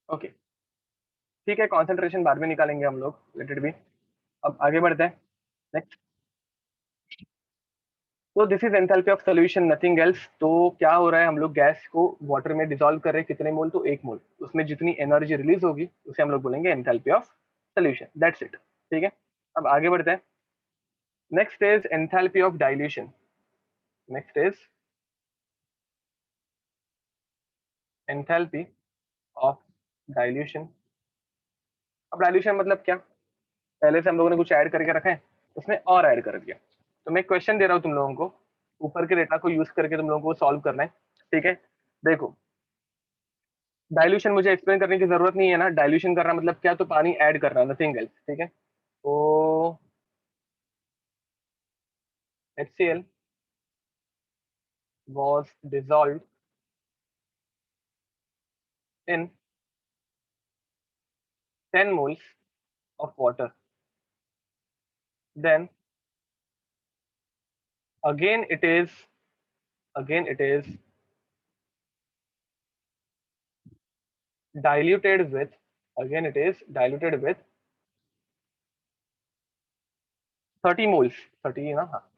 ओके, ठीक है, कॉन्सेंट्रेशन बाद में निकालेंगे हम लोग, लेट इट बी। अब आगे बढ़ते हैं। नेक्स्ट, तो this is enthalpy of solution, nothing else. तो क्या हो रहा है, हम लोग गैस को वाटर में डिसॉल्व कर रहे हैं, कितने मोल, तो 1 मोल, उसमें जितनी एनर्जी रिलीज होगी उसे हम लोग बोलेंगे enthalpy of solution, that's it, ठीक है। अब आगे बढ़ते हैं। Next is enthalpy of dilution, next is enthalpy of dilution. अब डाइल्यूशन मतलब क्या, पहले से हम लोगों ने कुछ ऐड करके रखा है, उसमें और ऐड कर दिया। तो मैं क्वेश्चन दे रहा हूँ तुम लोगों को, ऊपर के डेटा को यूज करके तुम लोगों को सॉल्व करना है, ठीक है। देखो, डाइल्यूशन मुझे एक्सप्लेन करने की जरूरत नहीं है ना, डाइल्यूशन करना मतलब क्या, तो पानी ऐड करना, नथिंग एल्स, ठीक है। तो HCl was dissolved in 10 moles of water, then again it is again it is diluted with, again it is diluted with 30 moles, 30 ना, हाँ,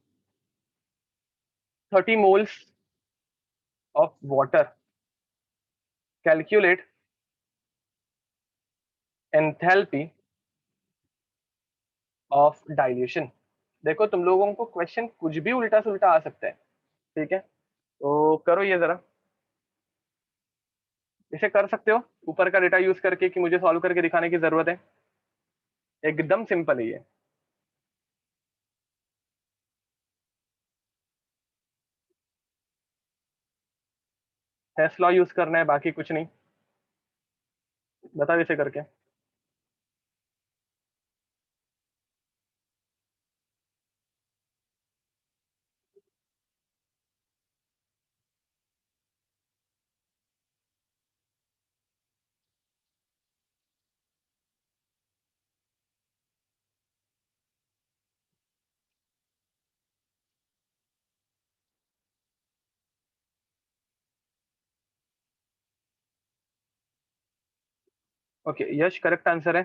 30 moles of water. Calculate enthalpy of dilution। देखो तुम लोगों को question कुछ भी उल्टा सुल्टा आ सकता है, ठीक है। तो करो ये जरा, इसे कर सकते हो ऊपर का डेटा यूज करके कि मुझे सॉल्व करके दिखाने की जरूरत है, एकदम सिंपल है ये। हेस लॉ यूज करना है, बाकी कुछ नहीं, बताओ इसे करके। ओके, यश करेक्ट आंसर है।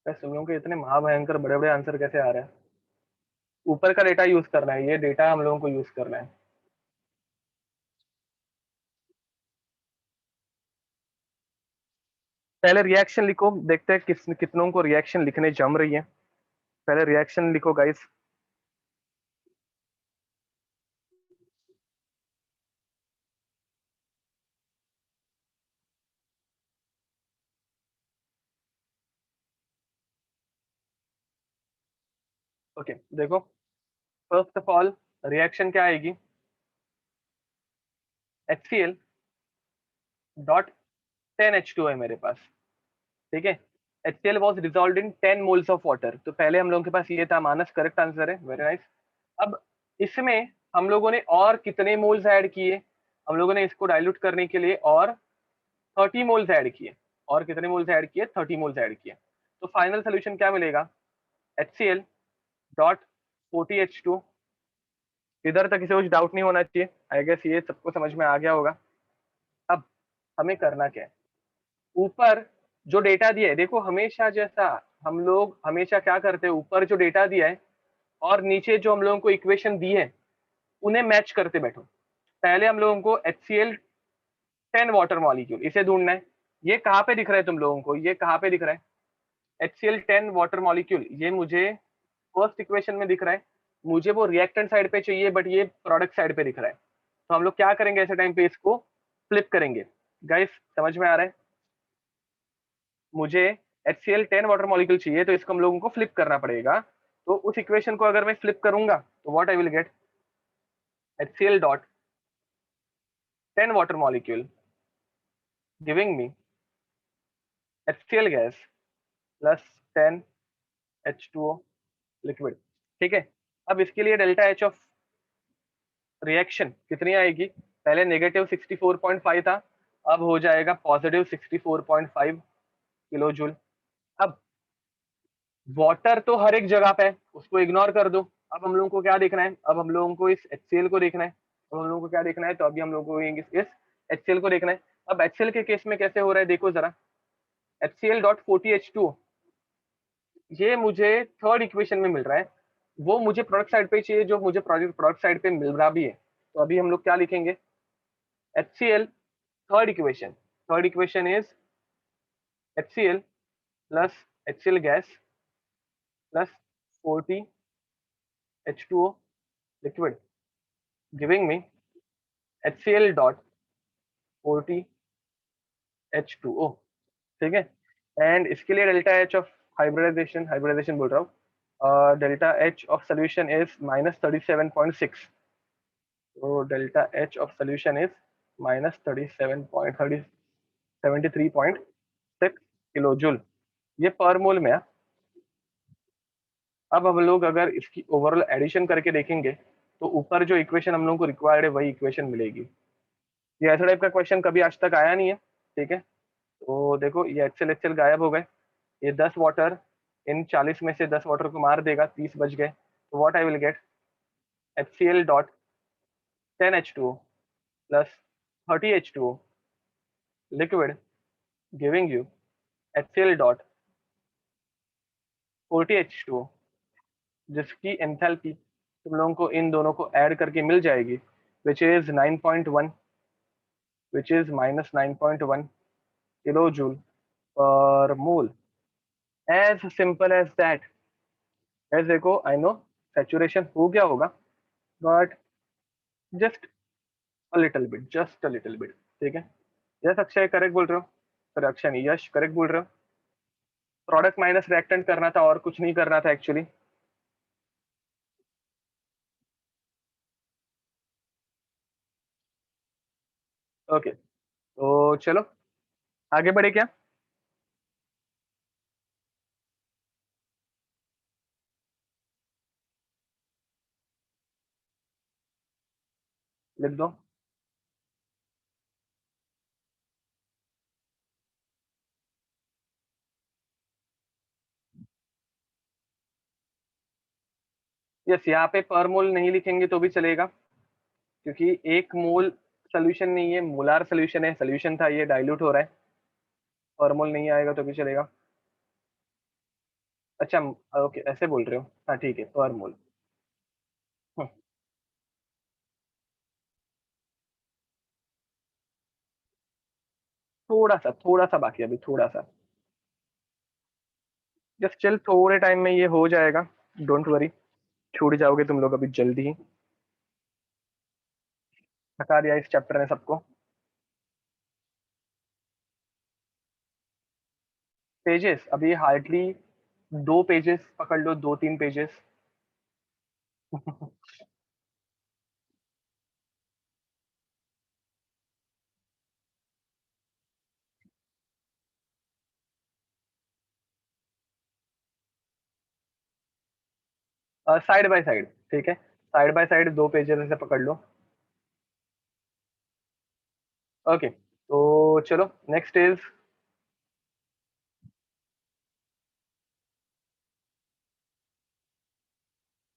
बस तुम लोगों के इतने महाभयंकर बड़े बड़े आंसर कैसे आ रहे हैं, ऊपर का डेटा यूज करना है, ये डेटा हम लोगों को यूज करना है। पहले रिएक्शन लिखो, देखते हैं कितनों को रिएक्शन लिखने जम रही है। पहले रिएक्शन लिखो गाइस। ओके देखो, फर्स्ट ऑफ ऑल रिएक्शन क्या आएगी, HCl डॉट 10H2 है मेरे पास, ठीक है। HCl was dissolve in 10 moles of water. तो पहले हम लोगों के पास ये था, मानस करेक्ट आंसर है, वेरी नाइस। अब इसमें हम लोगों ने और कितने मोल्स ऐड किए? हम लोगों ने इसको डाइल्यूट करने के लिए और 30 मोल्स ऐड किए। और कितने मोल्स ऐड किए? 30 मोल्स ऐड किए। तो फाइनल सोल्यूशन क्या मिलेगा? HCl dot 40H2। इधर तक इसे कुछ डाउट नहीं होना चाहिए, आई गेस ये सबको समझ में आ गया होगा। अब हमें करना क्या है? ऊपर जो डेटा दिया है, देखो हमेशा जैसा हम लोग हमेशा क्या करते हैं, ऊपर जो डेटा दिया है और नीचे जो हम लोगों को इक्वेशन दी है उन्हें मैच करते बैठो। पहले हम लोगों को HCl 10 वाटर मॉलिक्यूल इसे ढूंढना है। ये कहाँ पे दिख रहा है तुम लोगों को? ये कहाँ पे दिख रहा है? HCl 10 वाटर मॉलिक्यूल ये मुझे फर्स्ट इक्वेशन में दिख रहा है। मुझे वो रिएक्टेंट साइड पे चाहिए, बट ये प्रोडक्ट साइड पे दिख रहा है। तो हम लोग क्या करेंगे ऐसे टाइम पे? इसको फ्लिप करेंगे। गाइस समझ में आ रहा है? मुझे HCl 10 वाटर मॉलिक्यूल चाहिए, तो इसको हम लोगों को फ्लिप करना पड़ेगा। तो उस इक्वेशन को अगर मैं फ्लिप करूंगा तो what I will get? HCl dot 10 water molecule giving me HCl gas plus 10H2O liquid, ठीक है। अब इसके लिए डेल्टा एच ऑफ रिएक्शन कितनी आएगी? पहले नेगेटिव 64.5 था, अब हो जाएगा पॉजिटिव 64.5 किलो जूल। अब वाटर तो हर एक जगह पे है, उसको इग्नोर कर दो। अब हम लोगों को क्या देखना है? अब हम लोगों को इस HCl को देखना है। अब हम लोगों को क्या देखना है? तो अभी हम लोगों को इस HCl को देखना है। अब HCl के केस में कैसे हो रहा है देखो जरा। HCl डॉट 40H2 ये मुझे थर्ड इक्वेशन में मिल रहा है, वो मुझे प्रोडक्ट साइड पे चाहिए, जो मुझे प्रोडक्ट साइड पे मिल रहा भी है। तो अभी हम लोग क्या लिखेंगे? HCl third equation is HCl plus HCl gas plus 40H2O liquid giving me HCl dot 40H2O, ठीक है। एंड इसके लिए डेल्टा एच ऑफ हाइब्रिडाइजेशन बोल रहा हूँ, delta H of solution is -37.6। तो delta H of solution is -73.6 kilo joule, ये पर मोल में है। अब हम लोग अगर इसकी ओवरऑल एडिशन करके देखेंगे तो ऊपर जो इक्वेशन हम लोग को रिक्वायर्ड है वही इक्वेशन मिलेगी। ये ऐसा टाइप का क्वेश्चन कभी आज तक आया नहीं है, ठीक है। तो देखो ये HCl गायब हो गए। ये 10 वाटर इन 40 में से 10 वाटर को मार देगा, 30 बच गए। तो what I will get? HCl dot 10H2O plus 30H2O liquid giving you HCl dot 40H2O, जिसकी एंथैल्पी तुम लोगों को इन दोनों को ऐड करके मिल जाएगी, which is 9.1, which is -9.1 kilo joule per mole. As simple as that. As देखो आई नो सैचुरेशन हो गया होगा, but just just a little bit, ठीक है। यस अक्षय करेक्ट बोल रहे हो, सर अक्षय नहीं, यश करेक्ट बोल रहे हो। प्रोडक्ट माइनस रिएक्टेंट करना था और कुछ नहीं करना था एक्चुअली। ओके, तो चलो आगे बढ़े क्या? लिख दो। यस, यहाँ पे पर मोल नहीं लिखेंगे तो भी चलेगा, क्योंकि एक मोल सोल्यूशन नहीं है, मोलार सोल्यूशन है। सोल्यूशन था, ये डाइल्यूट हो रहा है। पर मोल नहीं आएगा तो भी चलेगा। अच्छा, ओके ऐसे बोल रहे हो, हाँ ठीक है, पर मोल। थोड़ा सा बाकी है अभी, थोड़ा सा। जस्ट चल, थोड़े टाइम में ये हो जाएगा, डोंट वरी। छूट जाओगे तुम लोग अभी जल्दी ही। बता दिया इस चैप्टर ने सबको। पेजेस अभी हार्डली 2 पेजेस पकड़ लो, 2-3 पेजेस। साइड बाय साइड, ठीक है, साइड बाय साइड 2 पेजेस ऐसे पकड़ लो। ओके, तो चलो next is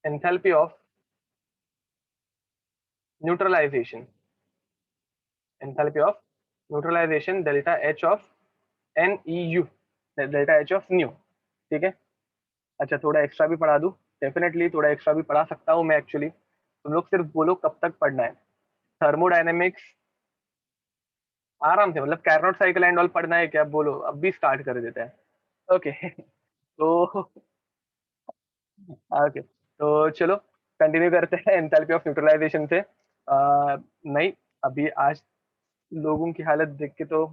enthalpy of neutralisation, enthalpy of neutralisation delta H of N E U, delta H of neu, ठीक है। अच्छा, थोड़ा एक्स्ट्रा भी पढ़ा दूं? डेफिनेटली थोड़ा एक्स्ट्रा भी पढ़ा सकता हूँ मैं एक्चुअली, तुम लोग सिर्फ बोलो कब तक पढ़ना है। थर्मोडायनेमिक्स आराम से, मतलब कैरनोट साइकिल एंड ऑल पढ़ना है क्या? बोलो, अब भी स्टार्ट कर देते हैं। ओके तो ओके, तो चलो कंटिन्यू करते हैं एंथैल्पी ऑफ न्यूट्रलाइजेशन से। नहीं, अभी आज लोगों की हालत देख के तो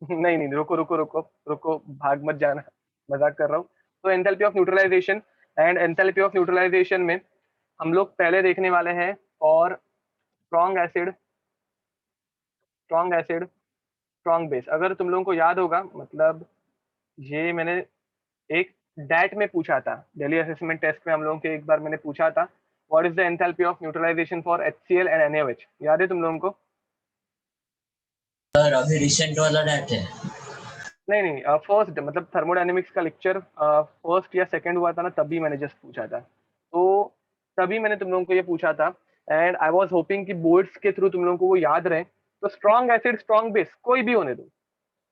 नहीं नहीं, रुको रुको रुको रुको, भाग मत जाना, मजाक कर रहा हूँ। तो enthalpy of neutralisation, and enthalpy of neutralisation में हम लोग पहले देखने वाले हैं और strong acid, strong acid, strong base. अगर तुम लोगों को याद होगा, मतलब ये मैंने एक डैट में पूछा था, दिल्ली असेसमेंट टेस्ट में हम लोगों के एक बार मैंने पूछा था, what is the enthalpy of neutralisation for HCl and NaOH, याद है तुम लोगों को? सर अभी रिसेंट वाला डाटा है। नहीं नहीं, फर्स्ट मतलब थर्मोडायनेमिक्स का लेक्चर फर्स्ट या सेकंड हुआ था ना, तभी मैंने जस्ट पूछा था, तो तभी मैंने तुम लोगों को ये पूछा था। एंड आई वाज होपिंग कि बोर्ड्स के थ्रू तुम लोगों को वो याद रहे। तो स्ट्रॉन्ग एसिड स्ट्रॉन्ग बेस कोई भी होने दो,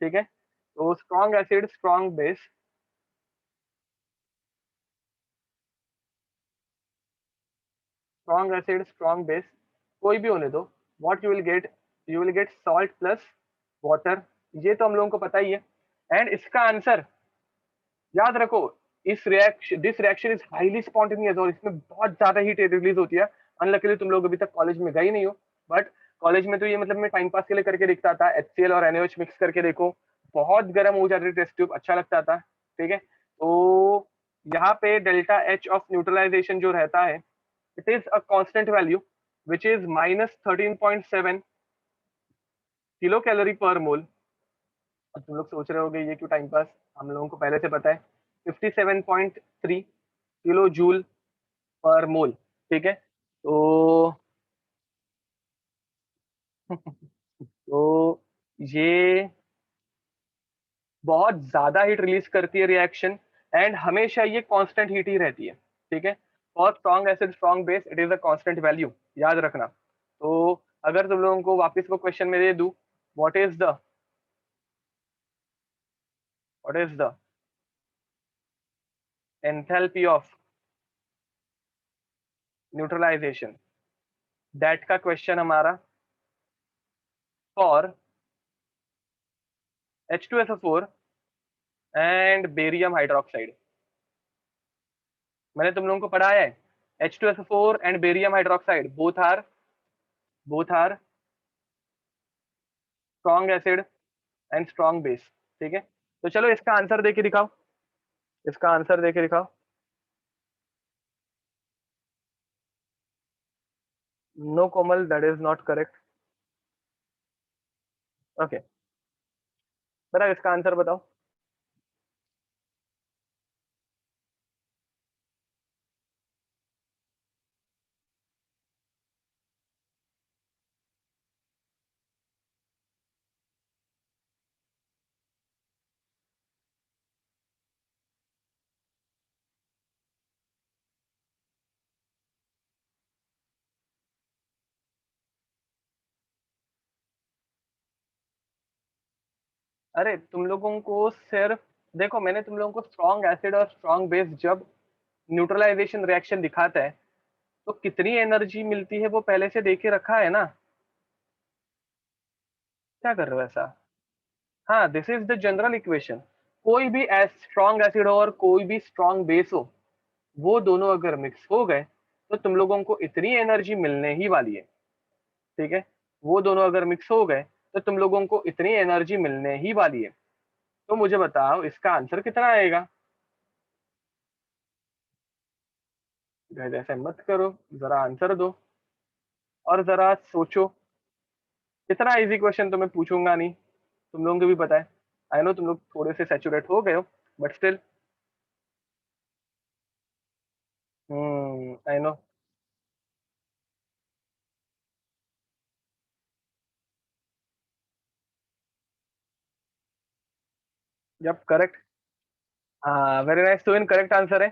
ठीक है। तो strong acid strong base, strong acid strong base कोई भी होने दो, what you will get, you will get salt plus water, ये तो हम लोगों को पता ही है। एंड इसका आंसर याद रखो, इस reaction, this reaction is highly spontaneous और इसमें बहुत ज्यादा हीट रिलीज होती है। अनलकीली तुम लोग अभी तक कॉलेज में गए नहीं हो, बट कॉलेज में तो ये मतलब मैं टाइम पास के लिए करके देखता था, HCl और NaOH मिक्स करके देखो, बहुत गर्म हो जाती थी टेस्ट ट्यूब, अच्छा लगता था, ठीक है। तो यहाँ पे डेल्टा एच ऑफ न्यूट्रलाइजेशन जो रहता है, it is a constant value which is -13.7 kilo calorie पर मोल। अब तुम लोग सोच रहे होगे ये क्यों टाइम पास, हम लोगों को पहले से पता है, 57.3 किलो जूल पर मोल, ठीक है। तो तो ये बहुत ज्यादा हीट रिलीज करती है रिएक्शन, एंड हमेशा ये कांस्टेंट हीट ही रहती है, ठीक है। For strong acid strong base it is a constant value, याद रखना। तो अगर तुम लोगों को वापस वो क्वेश्चन में दे दूं, what is the, what is the enthalpy of neutralisation, that का क्वेश्चन हमारा for H2SO4 and barium hydroxide, मैंने तुम लोगों को पढ़ाया है, H2SO4 and barium hydroxide both are strong acid and strong base, ठीक है। तो चलो इसका आंसर दे के दिखाओ, इसका आंसर दे के दिखाओ। No Komal, that is not correct. Okay, बताओ इसका आंसर बताओ। अरे तुम लोगों को सिर्फ देखो, मैंने तुम लोगों को स्ट्रॉन्ग एसिड और स्ट्रॉन्ग बेस जब न्यूट्रलाइजेशन रिएक्शन दिखाता है, तो कितनी एनर्जी मिलती है वो पहले से देखे रखा है ना, क्या कर रहे हो ऐसा? हाँ, this is the general equation. कोई भी स्ट्रॉन्ग एसिड हो और कोई भी स्ट्रॉन्ग बेस हो, वो दोनों अगर मिक्स हो गए तो तुम लोगों को इतनी एनर्जी मिलने ही वाली है, ठीक है। वो दोनों अगर मिक्स हो गए तो तुम लोगों को इतनी एनर्जी मिलने ही वाली है। तो मुझे बताओ इसका आंसर कितना आएगा? गाइस ऐसे मत करो, जरा आंसर दो और जरा सोचो। इतना इजी क्वेश्चन तो मैं पूछूंगा नहीं, तुम लोगों को भी पता है। आई नो तुम लोग थोड़े से सैचुरेट हो गए हो, बट स्टिल। I know. जब करेक्ट, हाँ वेरी नाइस, तो इन करेक्ट आंसर है।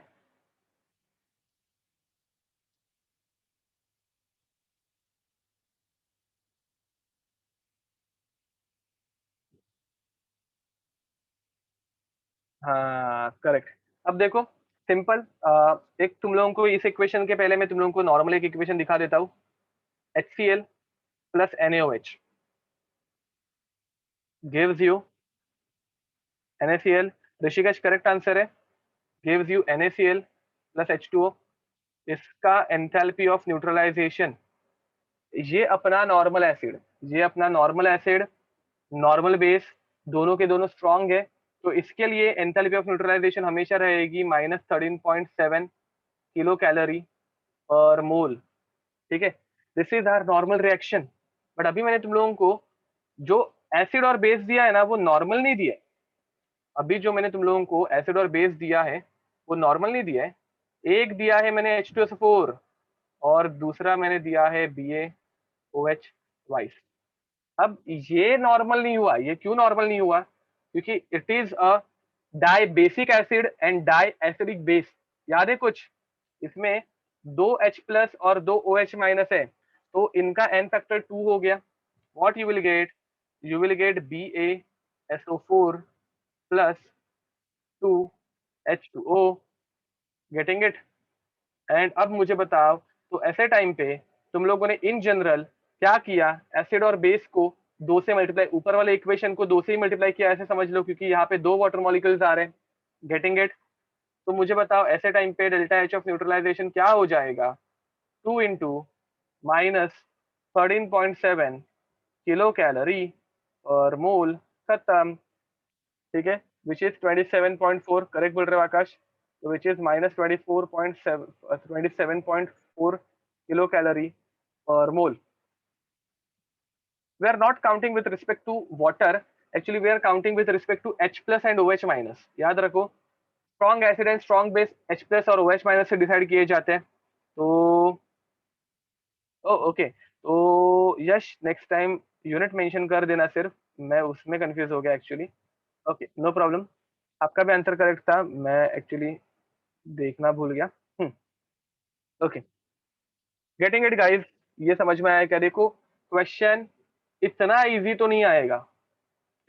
हाँ करेक्ट। अब देखो सिंपल, एक तुम लोगों को इस इक्वेशन के पहले मैं तुम लोगों को नॉर्मल एक इक्वेशन दिखा देता हूँ। HCl plus NaOH gives you NaCl। Rishikesh correct answer है, gives you NaCl plus H2O। इसका एंथैल्पी ऑफ न्यूट्रलाइजेशन, ये अपना नॉर्मल एसिड, ये अपना नॉर्मल एसिड, नॉर्मल बेस, दोनों के दोनों स्ट्रॉन्ग है, तो इसके लिए एंथैल्पी ऑफ न्यूट्रलाइजेशन हमेशा रहेगी -13.7 किलो कैलोरी पर मोल। ठीक है, this is our normal reaction. But अभी मैंने तुम लोगों को जो एसिड और बेस दिया है ना, वो नॉर्मल नहीं दिया है। अभी जो मैंने तुम लोगों को एसिड और बेस दिया है वो नॉर्मल नहीं दिया है। एक दिया है मैंने H2SO4 और दूसरा मैंने दिया है BaOH ट्वाइस। अब ये नॉर्मल नहीं हुआ, ये क्यों नॉर्मल नहीं हुआ? क्योंकि it is a dibasic acid and diacidic base. याद है कुछ इसमें? दो H प्लस और दो OH माइनस है, तो इनका n फैक्टर 2 हो गया। What you will get? You will get BaSO4 plus 2H2O। Getting it? And अब मुझे बताओ, तो ऐसे टाइम पे तुम लोगों ने इन जनरल क्या किया? एसिड और बेस को दो से मल्टीप्लाई, ऊपर वाले इक्वेशन को दो से ही मल्टीप्लाई किया, ऐसे समझ लो, क्योंकि यहाँ पे दो वाटर मॉलिक्यूल्स आ रहे हैं। Getting it? तो मुझे बताओ ऐसे टाइम पे डेल्टा एच ऑफ न्यूट्रलाइजेशन क्या हो जाएगा? 2 × -13.7 किलो कैलोरी और मोल। खत्म। ठीक है, विच इज 27.4, करेक्ट बोल रहे हो आकाश? तो विच इज -27.4 किलो कैलोरी पर मोल। We are not counting with respect to water, actually we are counting with respect to H plus and OH minus। याद रखो, strong acid and strong base H plus और OH minus से decide किए जाते हैं। तो okay, तो यश next time unit mention कर देना सिर्फ, मैं उसमें कंफ्यूज हो गया एक्चुअली। ओके नो प्रॉब्लम, आपका भी आंसर करेक्ट था, मैं एक्चुअली देखना भूल गया। Okay, getting it guys? ये समझ में आया क्या? देखो क्वेश्चन इतना इजी तो नहीं आएगा,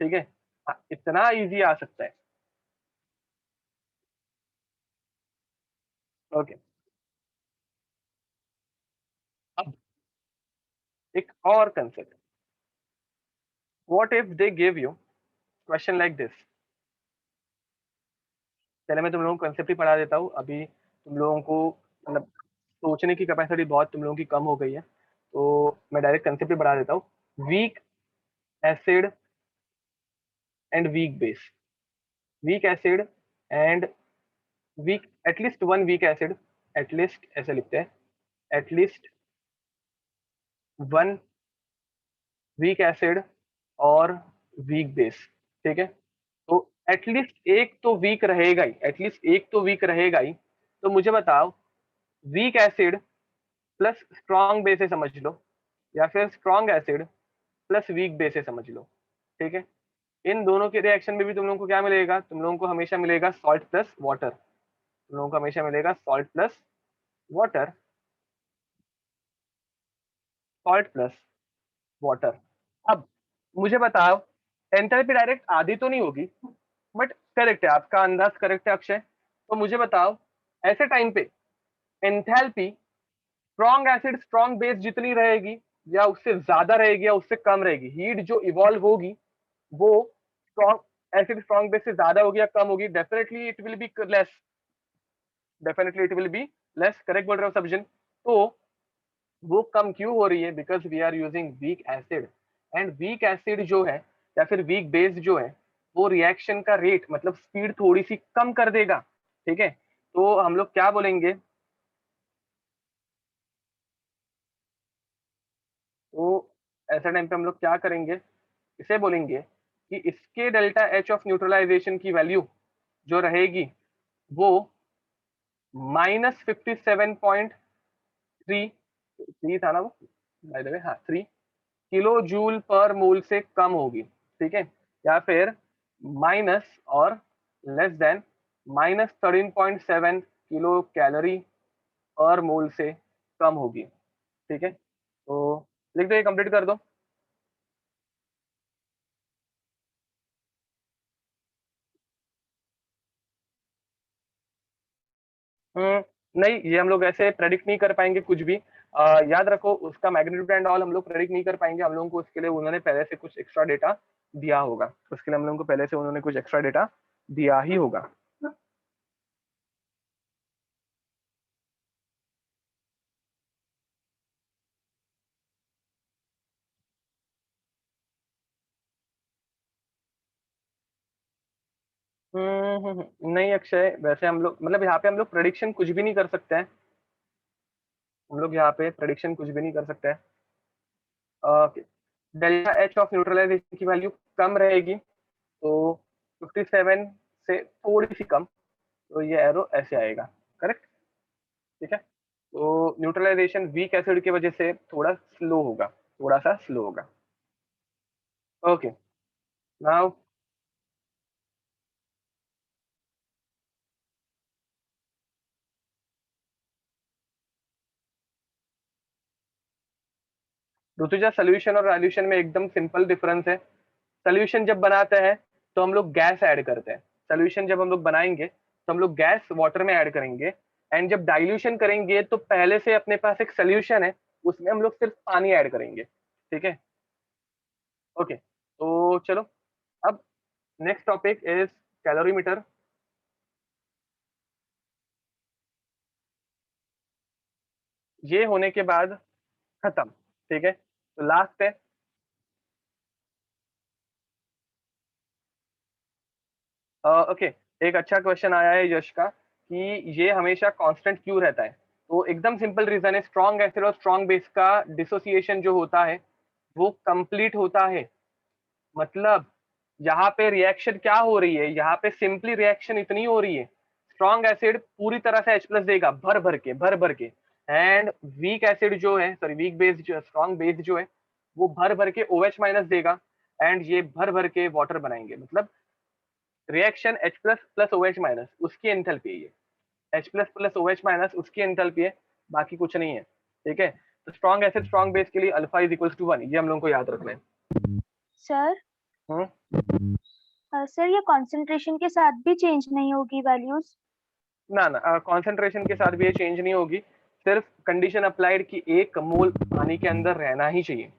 ठीक है? हाँ, इतना इजी आ सकता है। ओके, अब एक और concept, what if they give you question like this. पहले मैं तुम लोगों को कंसेप्ट ही पढ़ा देता हूँ, अभी तुम लोगों को मतलब सोचने की कैपेसिटी बहुत तुम लोगों की कम हो गई है, तो मैं डायरेक्ट कंसेप्ट ही पढ़ा देता हूँ। Weak acid and weak base, weak acid and weak, at least one weak acid, at least ऐसे लिखते हैं, एटलीस्ट वन वीक एसिड और वीक बेस। ठीक है, तो एटलीस्ट एक तो वीक रहेगा ही, एटलीस्ट एक तो वीक रहेगा ही। तो मुझे बताओ, weak acid plus strong base समझ लो, या फिर strong acid plus weak base समझ लो। ठीक है, इन दोनों के रिएक्शन में भी तुम लोगों को क्या मिलेगा? तुम लोगों को हमेशा मिलेगा सॉल्ट प्लस वाटर, तुम लोगों को हमेशा मिलेगा salt plus water, salt plus water. अब मुझे बताओ, एंथैल्पी डायरेक्ट आधी तो नहीं होगी, बट करेक्ट है, आपका अंदाज करेक्ट है अक्षय। तो मुझे बताओ ऐसे टाइम पे enthalpy strong acid strong base जितनी रहेगी, या उससे ज्यादा रहेगी, या उससे कम रहेगी? हीट जो इवॉल्व होगी वो स्ट्रॉन्ग एसिड स्ट्रॉन्ग बेस से ज्यादा होगी या कम होगी? Definitely it will be less, definitely it will be less. Correct बोल रहे हो सब्जन? तो वो कम क्यों हो रही है? Because we are using weak acid, and weak acid जो है या फिर वीक बेस जो है, वो रिएक्शन का रेट मतलब स्पीड थोड़ी सी कम कर देगा। ठीक है, तो हम लोग क्या बोलेंगे? तो ऐसे टाइम पे हम लोग क्या करेंगे? इसे बोलेंगे कि इसके डेल्टा एच ऑफ न्यूट्रलाइजेशन की वैल्यू जो रहेगी वो -57.3 था ना वो, बाय द वे, हाँ 3 किलो जूल पर मोल से कम होगी, ठीक है, या फिर माइनस और लेस देन -13.7 किलो कैलोरी पर मोल से कम होगी, ठीक है। तो लिख दो, ये कंप्लीट कर दो। नहीं, ये हम लोग ऐसे प्रेडिक्ट नहीं कर पाएंगे कुछ भी। याद रखो, उसका मैग्नीट्यूड एंड ऑल हम लोग प्रेडिक्ट नहीं कर पाएंगे। हम लोगों को उसके लिए उन्होंने पहले से कुछ एक्स्ट्रा डेटा दिया होगा, उसके लिए हम लोगों को पहले से उन्होंने कुछ एक्स्ट्रा डेटा दिया ही होगा। नहीं अक्षय, वैसे हम लोग मतलब यहाँ पे हम लोग प्रेडिक्शन कुछ भी नहीं कर सकते हैं। हम लोग यहाँ पे प्रेडिक्शन कुछ भी नहीं कर सकते हैं। डेल्टा एच ऑफ न्यूट्रलाइजेशन की वैल्यू कम रहेगी, तो 57 से थोड़ी सी कम, तो ये एरो ऐसे आएगा, करेक्ट, ठीक है। तो न्यूट्रलाइजेशन वीक एसिड की वजह से थोड़ा स्लो होगा, थोड़ा सा स्लो होगा। ओके, नाउ ऋतुजा, सोल्यूशन और सॉल्यूशन में एकदम सिंपल डिफरेंस है। सोल्यूशन जब बनाते हैं तो हम लोग गैस ऐड करते हैं। सोल्यूशन जब हम लोग बनाएंगे तो हम लोग गैस वाटर में ऐड करेंगे, एंड जब डाइल्यूशन करेंगे तो पहले से अपने पास एक सोल्यूशन है, उसमें हम लोग सिर्फ पानी ऐड करेंगे, ठीक है। ओके, तो चलो, अब नेक्स्ट टॉपिक इज कैलोरीमीटर। ये होने के बाद खत्म, ठीक है, तो लास्ट है। ओके, एक अच्छा क्वेश्चन आया है यश का कि ये हमेशा कांस्टेंट क्यों रहता है। तो एकदम सिंपल रीजन है, स्ट्रॉन्ग एसिड और स्ट्रॉन्ग बेस का डिसोसिएशन जो होता है वो कंप्लीट होता है। मतलब यहाँ पे रिएक्शन क्या हो रही है, यहाँ पे सिंपली रिएक्शन इतनी हो रही है, स्ट्रॉन्ग एसिड पूरी तरह से H प्लस देगा, भर भर के, भर भर के, एंड वीक एसिड जो है, सॉरी वीक बेस जो, स्ट्रॉन्ग बेस जो है, वो भर भर के OH माइनस देगा, एंड ये भर भर के वाटर बनाएंगे। मतलब reaction H plus plus OH minus उसकी एंथैल्पी है, ये H plus plus OH minus उसकी एंथैल्पी है, बाकी कुछ नहीं है, ठीक है। तो स्ट्रॉन्ग एसिड स्ट्रॉन्ग बेस के लिए अल्फा इज इक्वल्स टू 1, ये हम लोगों को याद रखना है। सर हम्म सर ये कंसंट्रेशन के साथ भी चेंज नहीं होगी वैल्यूज? ना ना, कंसंट्रेशन के साथ भी ये चेंज नहीं होगी, सिर्फ कंडीशन अप्लाइड कि 1 मोल पानी के अंदर रहना ही चाहिए।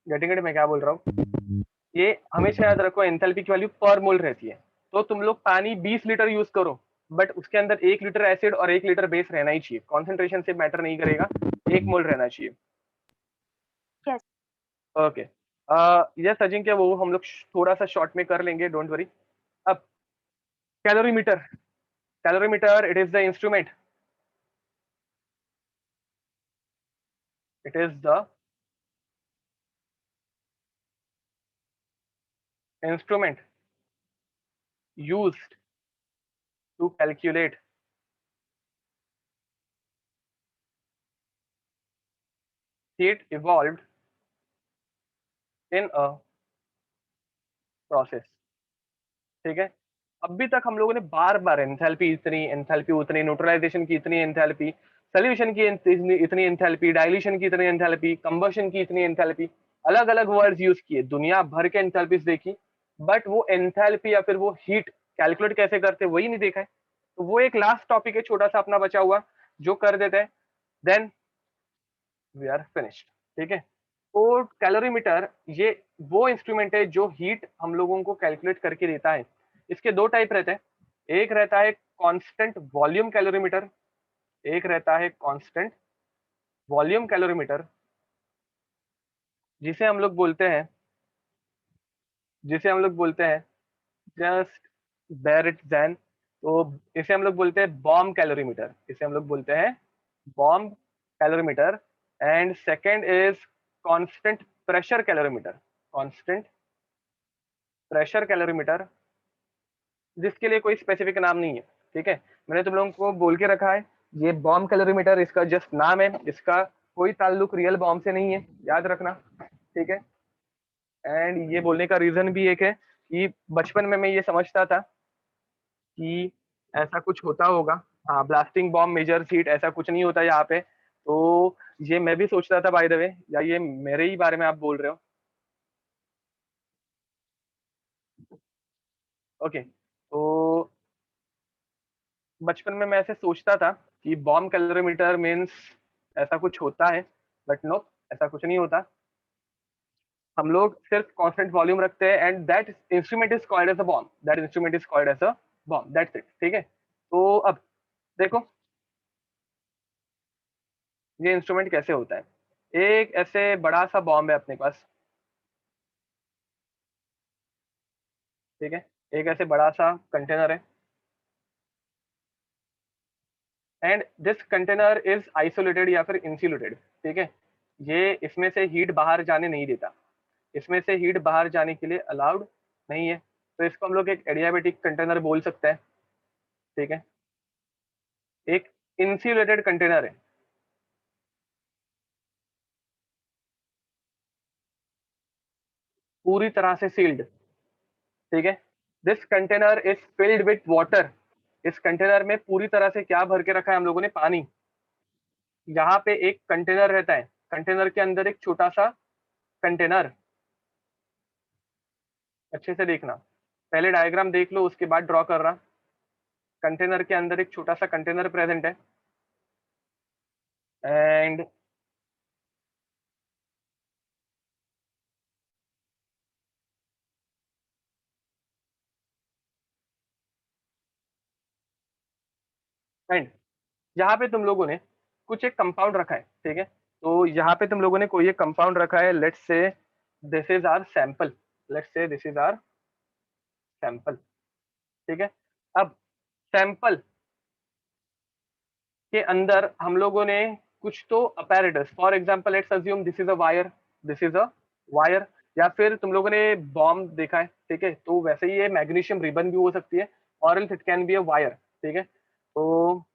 गेटिंग इट, मैं क्या बोल रहा हूँ, ये हमेशा याद रखो, एंथैल्पी की वैल्यू पर मोल रहती है। तो तुम लोग पानी 20 लीटर यूज करो, बट उसके अंदर 1 लीटर एसिड और 1 लीटर बेस रहना ही चाहिए, कॉन्सेंट्रेशन से मैटर नहीं करेगा, 1 मोल रहना चाहिए। यस। ओके, यस अजिंक्य, वो हम लोग थोड़ा सा शॉर्ट में कर लेंगे, डोंट वरी। अब calorimeter, calorimeter it is the instrument, it is the instrument used to calculate heat evolved in a process, ठीक है। अभी तक हम लोगों ने बार बार एंथैल्पी इतनी, एंथैल्पी उतनी, न्यूट्रलाइजेशन की इतनी एंथैल्पी, सोल्यूशन की इतनी एंथैल्पी, डाइल्यूशन की इतनी एंथैल्पी, कंबशन की इतनी एंथैल्पी, अलग अलग वर्ड्स यूज किए, दुनिया भर के एंथैल्पीज देखी, बट वो एंथैल्पी या फिर वो हीट कैलकुलेट कैसे करते वही नहीं देखा है। तो वो एक लास्ट टॉपिक है छोटा सा अपना बचा हुआ, जो कर देते हैं, देन वी आर फिनिश्ड, ठीक है। तो कैलोरीमीटर ये वो इंस्ट्रूमेंट है जो हीट हम लोगों को कैलकुलेट करके देता है। इसके दो टाइप रहते हैं, एक रहता है कांस्टेंट वॉल्यूम कैलोरीमीटर, एक रहता है कांस्टेंट वॉल्यूम कैलोरीमीटर, जिसे हम लोग बोलते हैं, जिसे हम लोग बोलते हैं, जस्ट बेयर इट देन, तो इसे हम लोग बोलते हैं बॉम्ब कैलोरीमीटर, इसे हम लोग बोलते हैं bomb calorimeter. And second is constant pressure calorimeter, constant pressure calorimeter, जिसके लिए कोई स्पेसिफिक नाम नहीं है, ठीक है, मैंने तुम लोगों को बोल के रखा है ये बॉम्ब कैलोरीमीटर इसका जस्ट नाम है, इसका कोई ताल्लुक रियल बॉम्ब से नहीं है, याद रखना। ठीक है, एंड ये बोलने का रीजन भी एक है कि बचपन में मैं ये समझता था कि ऐसा कुछ होता होगा, हाँ ब्लास्टिंग बॉम्ब मेजर हीट ऐसा कुछ नहीं होता यहाँ पे, तो ये मैं भी सोचता था बाय द वे, या ये मेरे ही बारे में आप बोल रहे हो? ओके, तो बचपन में मैं ऐसे सोचता था कि बॉम्ब कैलोरीमीटर मीन्स ऐसा कुछ होता है, बट नो, ऐसा कुछ नहीं होता। हम लोग सिर्फ कांस्टेंट वॉल्यूम रखते हैं and that instrument is called as a bomb, that instrument is called as a bomb, that's it. ठीक है, तो अब देखो ये इंस्ट्रूमेंट कैसे होता है। एक ऐसे बड़ा सा बॉम्ब है अपने पास, ठीक है, एक ऐसे बड़ा सा कंटेनर है and this container is isolated या फिर इंसुलेटेड। ठीक है, ये इसमें से हीट बाहर जाने नहीं देता, इसमें से हीट बाहर जाने के लिए अलाउड नहीं है, तो इसको हम लोग एक एडियाबेटिक कंटेनर बोल सकते हैं। ठीक है, एक इंसुलेटेड कंटेनर है, पूरी तरह से सील्ड। ठीक है, this container is filled with water, इस कंटेनर में पूरी तरह से क्या भर के रखा है हम लोगों ने, पानी। यहाँ पे एक कंटेनर रहता है, कंटेनर के अंदर एक छोटा सा कंटेनर, अच्छे से देखना, पहले डायग्राम देख लो उसके बाद ड्रॉ कर रहा। कंटेनर के अंदर एक छोटा सा कंटेनर प्रेजेंट है एंड एंड यहाँ पे तुम लोगों ने कुछ एक कंपाउंड रखा है। ठीक है, तो यहाँ पे तुम लोगों ने कोई एक कंपाउंड रखा है, let's say this is our sample, let's say this is our sample. ठीक है, अब सैंपल के अंदर हम लोगों ने कुछ तो apparatus, for example let's assume this is a wire, this is a wire, या फिर तुम लोगों ने बॉम्ब देखा है, ठीक है, तो वैसे ही ये मैग्नीशियम रिबन भी हो सकती है और else it can be a wire. ठीक है, तो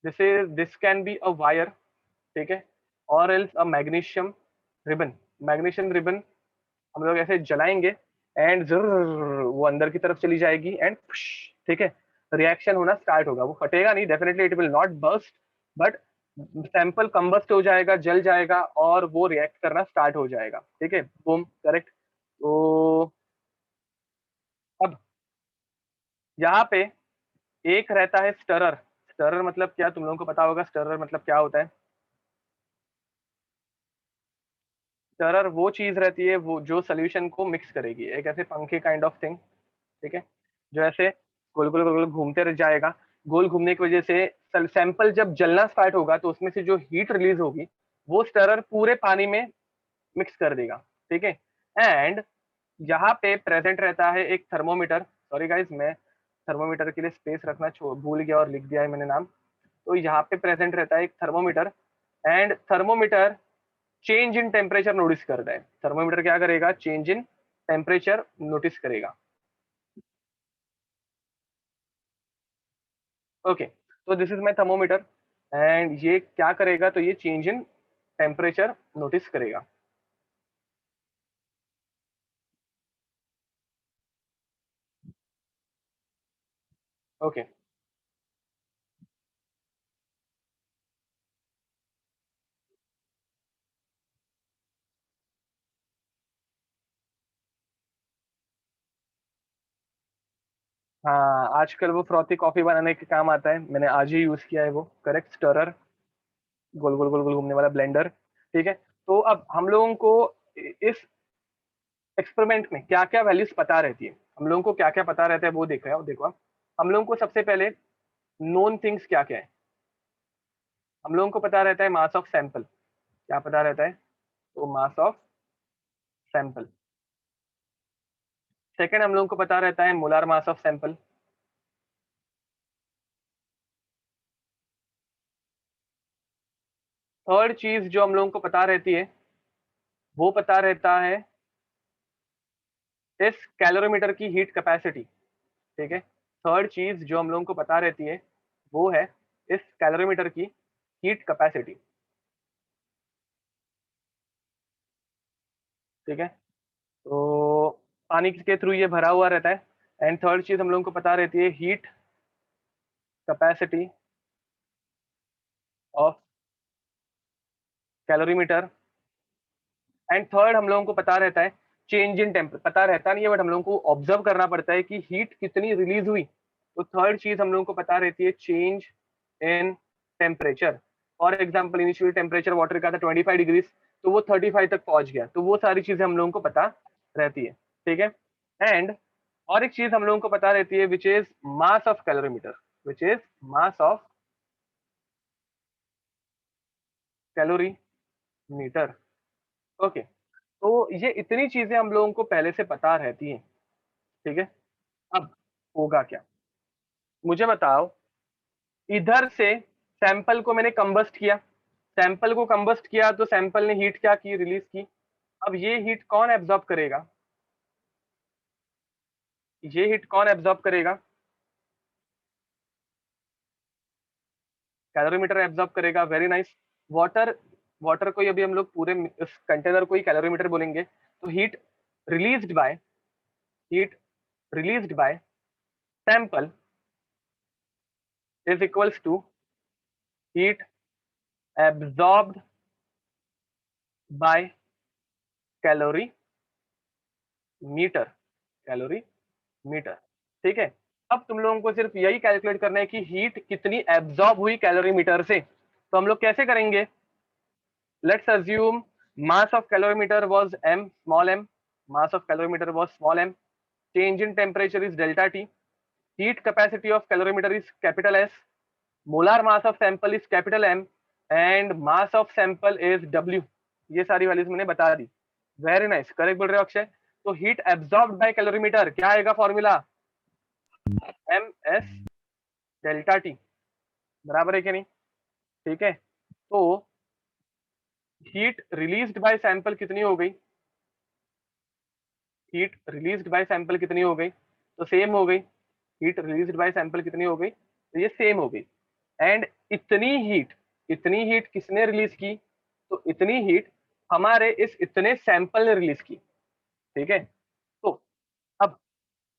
this can be a wire, ठीक है, और एल्स अ मैग्नीशियम रिबन। मैग्नीशियम रिबन हम लोग ऐसे जलाएंगे एंड जरूर वो अंदर की तरफ चली जाएगी एंड ठीक है, रिएक्शन होना स्टार्ट होगा, वो फटेगा नहीं, definitely it will not burst, but sample combust हो जाएगा, जल जाएगा और वो रिएक्ट करना स्टार्ट हो जाएगा। ठीक है, बूम, करेक्ट। तो अब यहाँ पे एक रहता है स्टरर। स्टरर मतलब क्या, तुम लोगों को पता होगा स्टरर मतलब क्या होता है। स्टरर वो चीज रहती है वो जो सोल्यूशन को मिक्स करेगी, एक ऐसे पंखे काइंड ऑफ थिंग। ठीक है, जो ऐसे गोल गोल गोल गोल घूमते रह जाएगा, गोल घूमने की वजह से सैंपल जब जलना स्टार्ट होगा तो उसमें से जो हीट रिलीज होगी वो स्टरर पूरे पानी में मिक्स कर देगा। ठीक है, एंड यहाँ पे प्रेजेंट रहता है एक थर्मोमीटर, सॉरी गाइज मैं थर्मोमीटर के लिए स्पेस रखना भूल गया और लिख दिया है मैंने नाम। तो यहाँ पे प्रेजेंट रहता है एक thermometer and thermometer change in temperature notice करता है। थर्मोमीटर क्या करेगा, चेंज इन टेम्परेचर नोटिस करेगा। ओके, तो this is my thermometer and ये क्या करेगा, तो ये चेंज इन टेम्परेचर नोटिस करेगा। ओके, हाँ आजकल वो फ्रॉथी कॉफी बनाने के काम आता है, मैंने आज ही यूज किया है वो, करेक्ट, स्टरर, गोल गोल गोल गोल घूमने वाला ब्लेंडर। ठीक है, तो अब हम लोगों को इस एक्सपेरिमेंट में क्या क्या वैल्यूज पता रहती है, हम लोगों को क्या क्या पता रहता है वो देख रहे हो। देखो आप, हम लोगों को सबसे पहले नोन थिंग्स क्या क्या है, हम लोगों को पता रहता है मास ऑफ सैंपल, क्या पता रहता है, तो मास ऑफ सैंपल। सेकेंड हम लोगों को पता रहता है molar mass of sample. Third चीज जो हम लोगों को पता रहती है वो पता रहता है इस कैलोरीमीटर की हीट कैपेसिटी। ठीक है, थर्ड चीज जो हम लोगों को पता रहती है वो है इस कैलोरीमीटर की हीट कैपेसिटी। ठीक है, तो पानी के थ्रू ये भरा हुआ रहता है। एंड थर्ड चीज हम लोगों को पता रहती है heat capacity of calorimeter. And third हम लोगों को पता रहता है चेंज इन टेम्परेचर। पता रहता नहीं है बट हम लोगों को ऑब्जर्व करना पड़ता है कि हीट कितनी रिलीज हुई। तो थर्ड चीज हम लोगों को पता रहती है change in temperature. For example initial temperature water का था 25 डिग्रीज, तो वो 35 तक पहुंच गया। तो वो सारी चीजें हम लोगों को पता रहती है। ठीक है, एंड और एक चीज हम लोगों को पता रहती है which is mass of calorimeter, which is mass of calorimeter. Okay, तो ये इतनी चीजें हम लोगों को पहले से पता रहती हैं। ठीक है, अब होगा क्या, मुझे बताओ। इधर से सैंपल को मैंने कंबस्ट किया, सैंपल को कंबस्ट किया तो सैंपल ने हीट क्या की, रिलीज की। अब ये हीट कौन एब्जॉर्ब करेगा, ये हीट कौन एब्जॉर्ब करेगा, कैलोरीमीटर एब्जॉर्ब करेगा। Very nice. वाटर, वाटर को अभी हम लोग पूरे इस कंटेनर को ही कैलोरीमीटर बोलेंगे। तो heat released by, heat released by sample is equals to heat absorbed by calorie meter, calorie meter. ठीक है, अब तुम लोगों को सिर्फ यही कैलकुलेट करना है कि हीट कितनी एब्जॉर्ब हुई कैलोरी मीटर से। तो हम लोग कैसे करेंगे, let's assume mass of calorimeter was m, small m, mass of calorimeter was small m, change in temperature is delta T, heat capacity of calorimeter is capital S, molar mass of sample is capital M, and mass of sample is W। ये सारी values मैंने बता दी। Very nice, correct बोल रहे हो अक्षय। तो heat absorbed bye calorimeter क्या आएगा formula, M S delta T, बराबर है कि नहीं। ठीक है, तो हीट रिलीज्ड बाय सैंपल कितनी हो गई, हीट रिलीज्ड बाय सैंपल कितनी हो गई, तो सेम हो गई। हीट रिलीज्ड बाय सैंपल कितनी हो गई, तो ये सेम हो गई। एंड इतनी हीट, इतनी हीट किसने रिलीज की, तो इतनी हीट हमारे इस इतने सैंपल ने रिलीज की। ठीक है, तो अब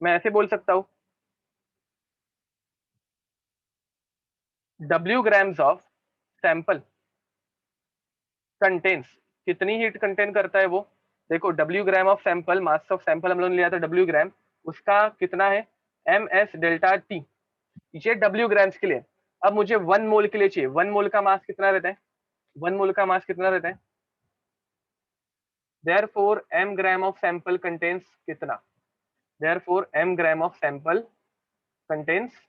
मैं ऐसे बोल सकता हूं W grams of sample contains, कितनी हीट कंटेन करता है वो। देखो W gram of sample, mass of sample हम लोगों ने लिया था W ग्राम, उसका कितना है एम एस डेल्टा टी, ये W ग्राम्स के लिए। अब मुझे 1 मोल के लिए चाहिए, 1 मोल का मास कितना रहता है, 1 मोल का मास कितना रहता है, therefore m gram of sample contains कितना, therefore m gram of sample contains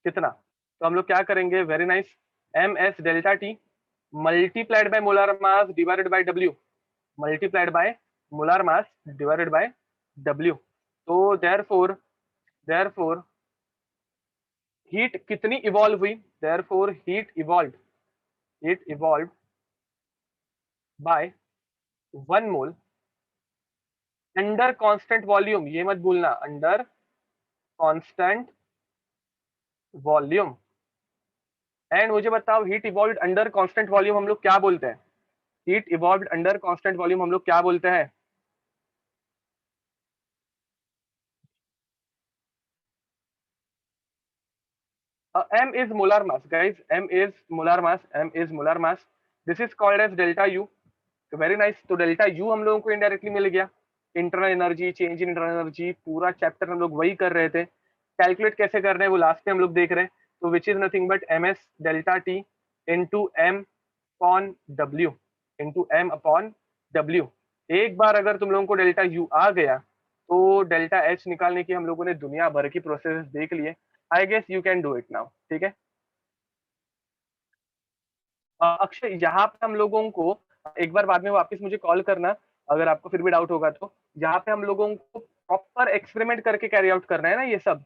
कितना। तो हम लोग क्या करेंगे, very nice, M S delta T multiplied by molar mass divided by W, multiplied by molar mass divided by W. तो therefore, therefore heat कितनी evolve हुई, therefore heat evolve, heat evolve by 1 mole under constant volume, ये मत भूलना, under constant volume. And मुझे बताओ heat evolve under constant volume हम लोग क्या बोलते हैं, heat evolve under constant volume हम लोग क्या बोलते हैं, m is molar mass guys, m is molar mass, m is molar mass, this is called as delta u। Very nice, तो डेल्टा यू हम लोगों को इनडायरेक्टली मिल गया। Internal energy, change in internal energy, पूरा चैप्टर हम लोग वही कर रहे थे। कैलकुलेट कैसे कर रहे हैं वो लास्ट में हम लोग देख रहे हैं। तो which is nothing but M S delta T into M upon W, into M upon W. एक बार अगर तुम लोगों को डेल्टा यू आ गया तो डेल्टा एच निकालने की हम लोगों ने दुनिया भर की प्रोसेस देख लिए। I guess you can do it now. ठीक है, अक्षय यहाँ पे हम लोगों को एक बार बाद में वापस मुझे कॉल करना अगर आपको फिर भी डाउट होगा। तो यहाँ पे हम लोगों को प्रॉपर एक्सपेरिमेंट करके कैरी आउट करना है ना ये सब।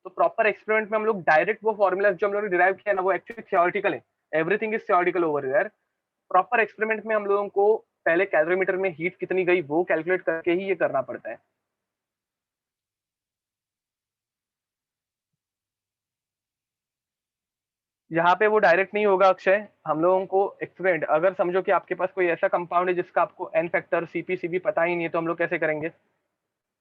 तो प्रॉपर एक्सपेरिमेंट में हम लोग डायरेक्ट वो फॉर्मूला जो हम लोगों ने डिराइव किया ना वो एक्चुअली थियोरेटिकल है, everything is theoretical over there. Proper experiment में हम लोगों को पहले कैलोरीमीटर में हीट कितनी गई वो कैलकुलेट करके ही ये करना पड़ता है। यहाँ पे वो डायरेक्ट नहीं होगा अक्षय, हम लोगों को एक्सपेरिमेंट, अगर समझो कि आपके पास कोई ऐसा कंपाउंड है जिसका आपको एन फैक्टर सीपी पता ही नहीं है, तो हम लोग कैसे करेंगे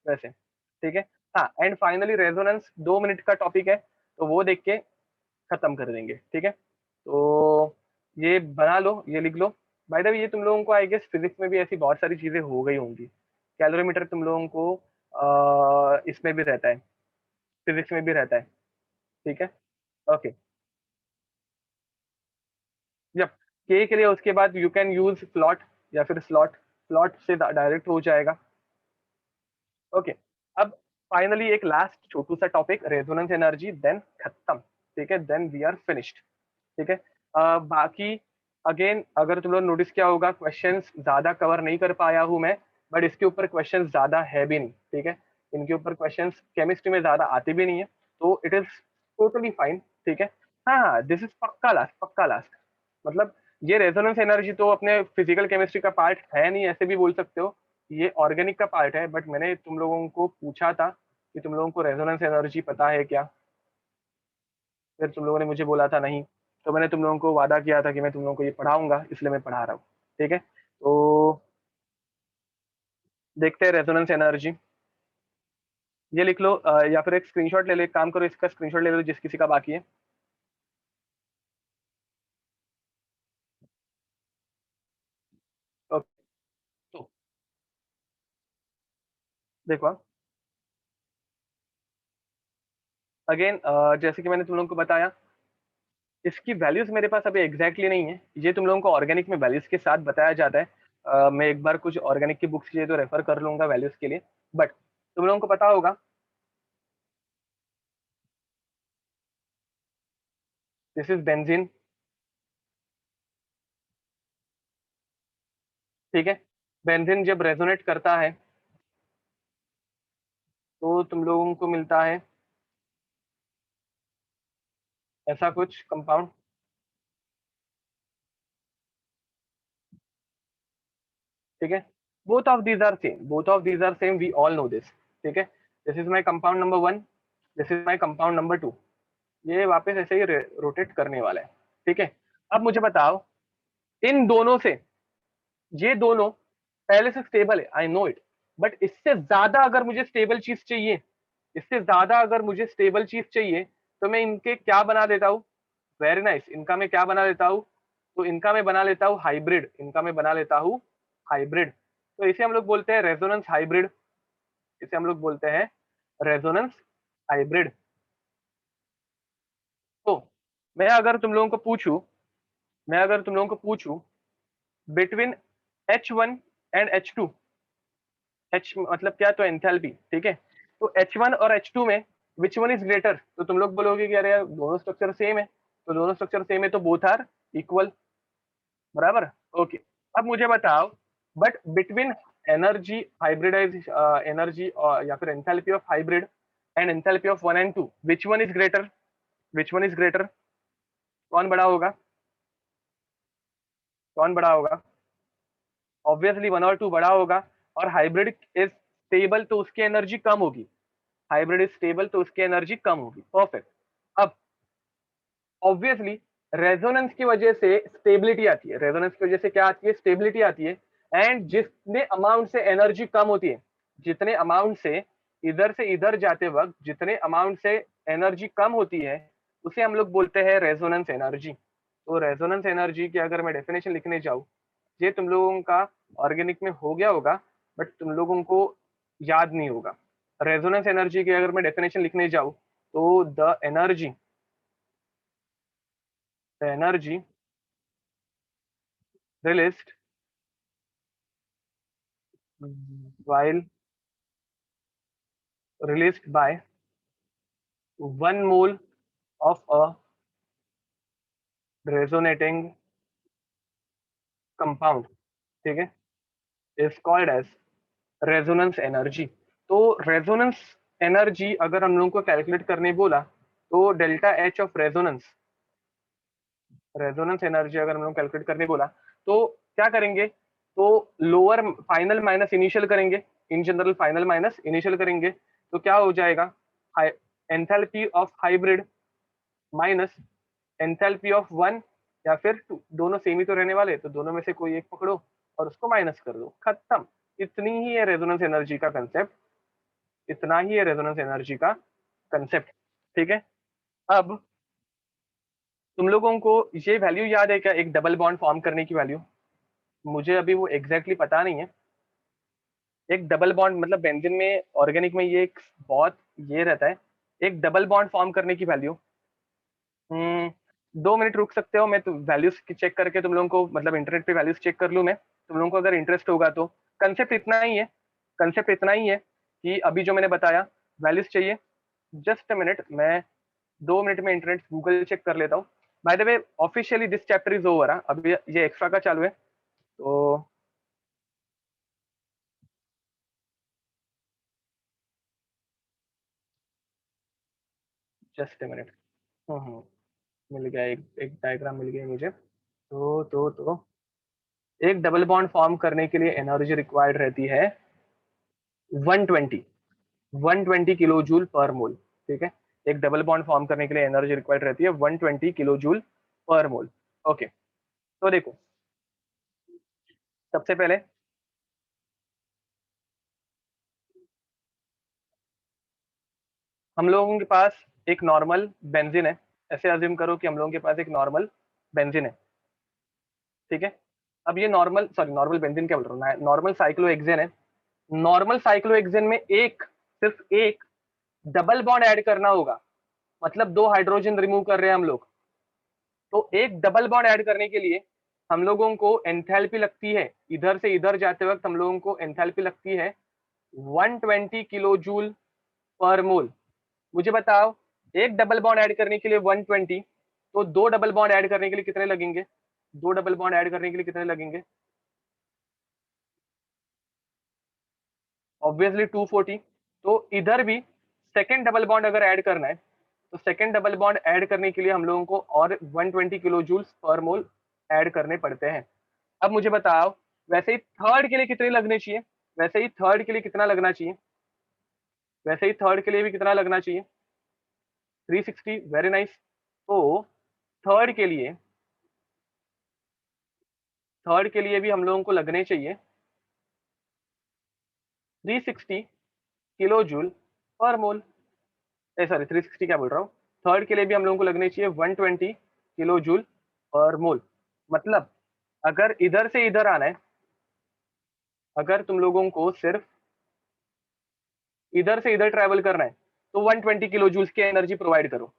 वैसे, ठीक है। हाँ, एंड फाइनली रेजोनेंस 2 मिनट का टॉपिक है, तो वो देख के खत्म कर देंगे, ठीक है। तो ये बना लो, ये लिख लो। बाय द वे ये तुम लोगों को आई गेस फिजिक्स में भी ऐसी बहुत सारी चीजें हो गई होंगी। कैलोरीमीटर तुम लोगों को इसमें भी रहता है, फिजिक्स में भी रहता है, ठीक है। ओके, जब के लिए उसके बाद यू कैन यूज स्लॉट या फिर स्लॉट, स्लॉट से डायरेक्ट हो जाएगा। ओके, अब फाइनली एक लास्ट छोटू सा टॉपिक, रेजोनेंस एनर्जी, देन खत्म, ठीक है, देन वी आर फिनिश्ड, ठीक है। बाकी अगेन अगर तुम लोग नोटिस किया होगा, क्वेश्चंस ज्यादा कवर नहीं कर पाया हूं मैं, बट इसके ऊपर क्वेश्चंस ज्यादा है भी नहीं, ठीक है। इनके ऊपर क्वेश्चंस केमिस्ट्री में ज्यादा आते भी नहीं है, तो इट इज टोटली फाइन, ठीक है। हाँ हाँ, दिस इज पक्का लास्ट, पक्का लास्ट। मतलब ये रेजोनेंस एनर्जी तो अपने फिजिकल केमिस्ट्री का पार्ट है नहीं, ऐसे भी बोल सकते हो, ये ऑर्गेनिक का पार्ट है, बट मैंने तुम लोगों को पूछा था कि तुम लोगों को रेजोनेंस एनर्जी पता है क्या, फिर तुम लोगों ने मुझे बोला था नहीं, तो मैंने तुम लोगों को वादा किया था कि मैं तुम लोगों को ये पढ़ाऊंगा, इसलिए मैं पढ़ा रहा हूँ, ठीक है। तो देखते हैं रेजोनेंस एनर्जी, ये लिख लो, या फिर एक स्क्रीनशॉट ले लो, एक काम करो, इसका स्क्रीनशॉट ले लो जिस किसी का बाकी है। ओके, तो देखो अगेन, जैसे कि मैंने तुम लोगों को बताया, इसकी वैल्यूज मेरे पास अभी एग्जैक्टली नहीं है, ये तुम लोगों को ऑर्गेनिक में वैल्यूज के साथ बताया जाता है। मैं एक बार कुछ ऑर्गेनिक की बुक्स चाहिए तो रेफर कर लूंगा वैल्यूज के लिए, बट तुम लोगों को पता होगा दिस इज बेंजीन, ठीक है। बेंजीन जब रेजोनेट करता है तो तुम लोगों को मिलता है ऐसा कुछ कंपाउंड, ठीक है। Both of these are same, both of these are same, we all know this, ठीक है। This is my compound number 1, this is my compound number 2, ये वापस ऐसे ही रोटेट करने वाला है, ठीक है। अब मुझे बताओ, इन दोनों से ये दोनों पहले से स्टेबल है, आई नो इट, बट इससे ज्यादा अगर मुझे स्टेबल चीज चाहिए, इससे ज्यादा अगर मुझे स्टेबल चीज चाहिए, तो मैं इनके क्या बना देता हूँ, वेरी नाइस, इनका मैं क्या बना लेता हूँ, तो इनका मैं बना लेता हूँ हाइब्रिड, इनका मैं बना लेता हूँ हाइब्रिड। तो इसे हम लोग बोलते हैं रेजोनेंस हाइब्रिड, इसे हम लोग बोलते हैं रेजोनेंस हाइब्रिड। तो मैं अगर तुम लोगों को पूछूं, मैं अगर तुम लोगों को पूछूं between H1 and H2, H मतलब क्या, तो एंथैल्पी, ठीक है। तो H1 और H2 में विच वन इज ग्रेटर, तो तुम लोग बोलोगे कि अरे यार दोनों स्ट्रक्चर सेम है, तो दोनों स्ट्रक्चर सेम है तो बोथ आर इक्वल, बराबर। ओके, अब मुझे बताओ, but between energy hybridise, energy या फिर enthalpy of hybrid and enthalpy of 1 and 2, which one is greater, which one is greater, कौन बड़ा होगा, कौन बड़ा होगा, ऑब्वियसली 1 और 2 बड़ा होगा, और हाइब्रिड इज स्टेबल तो उसकी एनर्जी कम होगी, हाइब्रिड इज स्टेबल तो उसकी एनर्जी कम होगी, परफेक्ट। अब ऑब्वियसली रेजोनेंस की वजह से स्टेबिलिटी आती है, रेजोनेंस की वजह से क्या आती है, स्टेबिलिटी आती है। एंड जितने अमाउंट से एनर्जी कम होती है, जितने अमाउंट से इधर से इधर जाते वक्त जितने अमाउंट से एनर्जी कम होती है, उसे हम लोग बोलते हैं रेजोनेंस एनर्जी। तो रेजोनेंस एनर्जी की अगर मैं डेफिनेशन लिखने जाऊँ, ये तुम लोगों का ऑर्गेनिक में हो गया होगा, बट तुम लोगों को याद नहीं होगा। रेजोनेंस एनर्जी की अगर मैं डेफिनेशन लिखने जाऊँ, तो the energy released while released by 1 mole of a resonating compound, ठीक है, is called as resonance energy। तो resonance energy अगर हम लोगों को कैलकुलेट करने बोला, तो delta H of resonance, resonance energy अगर हम लोग कैलकुलेट करने बोला, तो क्या करेंगे, तो लोअर फाइनल माइनस इनिशियल करेंगे, in general final minus initial करेंगे, तो क्या हो जाएगा, enthalpy of hybrid minus enthalpy of 1 या फिर 2, दोनों सेम ही तो रहने वाले, तो दोनों में से कोई एक पकड़ो और उसको माइनस कर दो, खत्म। इतनी ही है रेजोनेंस एनर्जी का कंसेप्ट, इतना ही है रेजोनेंस एनर्जी का कंसेप्ट, ठीक है। अब तुम लोगों को ये वैल्यू याद है क्या, एक डबल बॉन्ड फॉर्म करने की वैल्यू? मुझे अभी वो एग्जैक्टली पता नहीं है। एक डबल बॉन्ड मतलब बेंजीन में, ऑर्गेनिक में ये एक बहुत ये रहता है, एक डबल बॉन्ड फॉर्म करने की वैल्यू। 2 मिनट रुक सकते हो, मैं तो वैल्यूज चेक करके तुम लोगों को, मतलब इंटरनेट पे वैल्यूज चेक कर लूँ मैं, तुम लोगों को अगर इंटरेस्ट होगा तो। कंसेप्ट इतना ही है, कंसेप्ट इतना ही है कि अभी जो मैंने बताया वैल्यूज चाहिए। जस्ट अ मिनट, मैं 2 मिनट में इंटरनेट गूगल चेक कर लेता हूँ। By the way officially this chapter is over, अभी ये एक्स्ट्रा का चालू है, तो जस्ट अ मिनट। मिल गया, एक एक डायग्राम मिल गया मुझे। तो एक डबल बॉन्ड फॉर्म करने के लिए एनर्जी रिक्वायर्ड रहती है 120 120 किलो जूल पर मोल, ठीक है। एक डबल बॉन्ड फॉर्म करने के लिए एनर्जी रिक्वायर्ड रहती है 120 किलो जूल पर मोल। ओके, तो देखो सबसे पहले हम लोगों के पास एक नॉर्मल बेंजीन है, ऐसे अज्यूम करो कि हम लोगों के पास एक नॉर्मल बेंजीन है, ठीक है। अब ये नॉर्मल, सॉरी नॉर्मल बेंजीन क्या बोल रहा हूँ, नॉर्मल साइक्लोहेक्सेन है। नॉर्मल साइक्लोहेक्सेन में एक, सिर्फ एक डबल बॉन्ड ऐड करना होगा, मतलब 2 हाइड्रोजन रिमूव कर रहे हैं हम लोग। तो एक डबल बॉन्ड ऐड करने के लिए हम लोगों को एंथैल्पी लगती है, इधर से इधर जाते वक्त हम लोगों को एंथैल्पी लगती है 120 किलो जूल पर मोल। मुझे बताओ, एक डबल बॉन्ड ऐड करने के लिए 120, तो 2 डबल बॉन्ड ऐड करने के लिए कितने लगेंगे? 2 डबल बॉन्ड ऐड करने के लिए कितने लगेंगे? ऑब्वियसली 240। तो इधर भी सेकेंड डबल बॉन्ड अगर ऐड करना है, तो सेकेंड डबल बॉन्ड ऐड करने के लिए हम लोगों को और 120 किलो जूल्स पर मोल ऐड करने पड़ते हैं। अब मुझे बताओ, वैसे ही थर्ड के लिए कितने लगने चाहिए? वैसे ही थर्ड के लिए कितना लगना चाहिए? वैसे ही थर्ड के लिए भी कितना लगना चाहिए? 360, वेरी नाइस। तो थर्ड के लिए, थर्ड के लिए भी हम लोगों को लगने चाहिए 360 किलो जूल पर मोल। सॉरी 360 क्या बोल रहा हूँ, थर्ड के लिए भी हम लोगों को लगने चाहिए 120 किलो जूल पर मोल। मतलब अगर इधर से इधर आना है, अगर तुम लोगों को सिर्फ इधर से इधर ट्रैवल करना है, तो 120 किलो जूल्स की एनर्जी प्रोवाइड करो।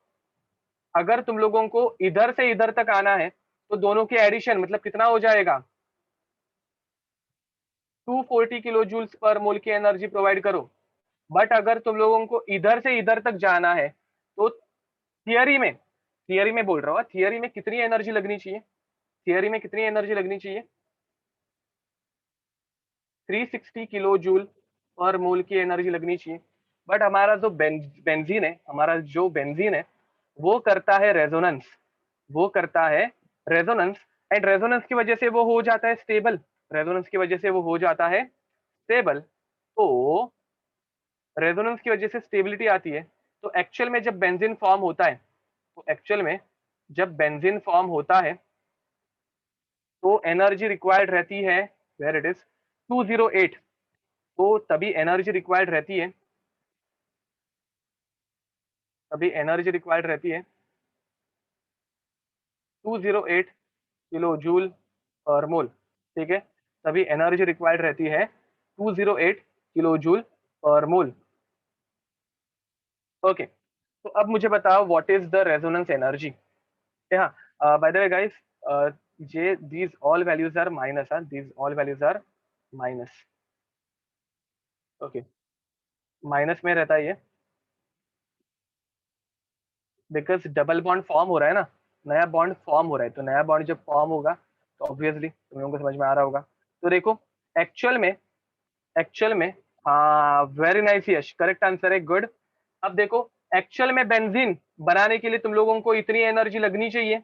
अगर तुम लोगों को इधर से इधर तक आना है, तो दोनों के एडिशन मतलब कितना हो जाएगा? 240 किलो जूल्स पर मोल की एनर्जी प्रोवाइड करो। बट अगर तुम लोगों को इधर से इधर तक जाना है, तो थियरी में बोल रहा हूँ, थियरी में कितनी एनर्जी लगनी चाहिए? थियरी में कितनी एनर्जी लगनी चाहिए? 360 किलो जूल पर मोल की एनर्जी लगनी चाहिए। बट हमारा जो बेंजीन है, हमारा जो बेंजीन है, वो करता है रेजोनेंस, वो करता है रेजोनेंस। एंड रेजोनेंस की वजह से वो हो जाता है स्टेबल, रेजोनेंस की वजह से वो हो जाता है स्टेबल। तो रेजोनेंस की वजह से स्टेबिलिटी आती है। तो एक्चुअल में जब बेंजीन फॉर्म होता है, तो एक्चुअल में जब बेंजीन फॉर्म होता है, तो एनर्जी रिक्वायर्ड रहती है, वेयर इट इज 208। तो तभी एनर्जी रिक्वायर्ड रहती है, तभी एनर्जी रिक्वायर्ड रहती है 208 किलो जूल पर मोल, ठीक है। तभी एनर्जी रिक्वायर्ड रहती है 208 किलो जूल पर मोल। ओके, तो अब मुझे बताओ what is the resonance energy. हाँ, बाय द वे गाइस, ये these all values are minus, these all values are minus। Okay, minus में रहता है ये, बिकॉज डबल बॉन्ड फॉर्म हो रहा है ना, नया बॉन्ड फॉर्म हो रहा है, तो नया बॉन्ड जब फॉर्म होगा, तो ऑब्वियसली तुम लोगों को समझ में आ रहा होगा। तो देखो एक्चुअल में, एक्चुअल में, हाँ वेरी नाइस यश, करेक्ट आंसर है, गुड। अब देखो एक्चुअल में बेंजीन बनाने के लिए तुम लोगों को इतनी एनर्जी लगनी चाहिए,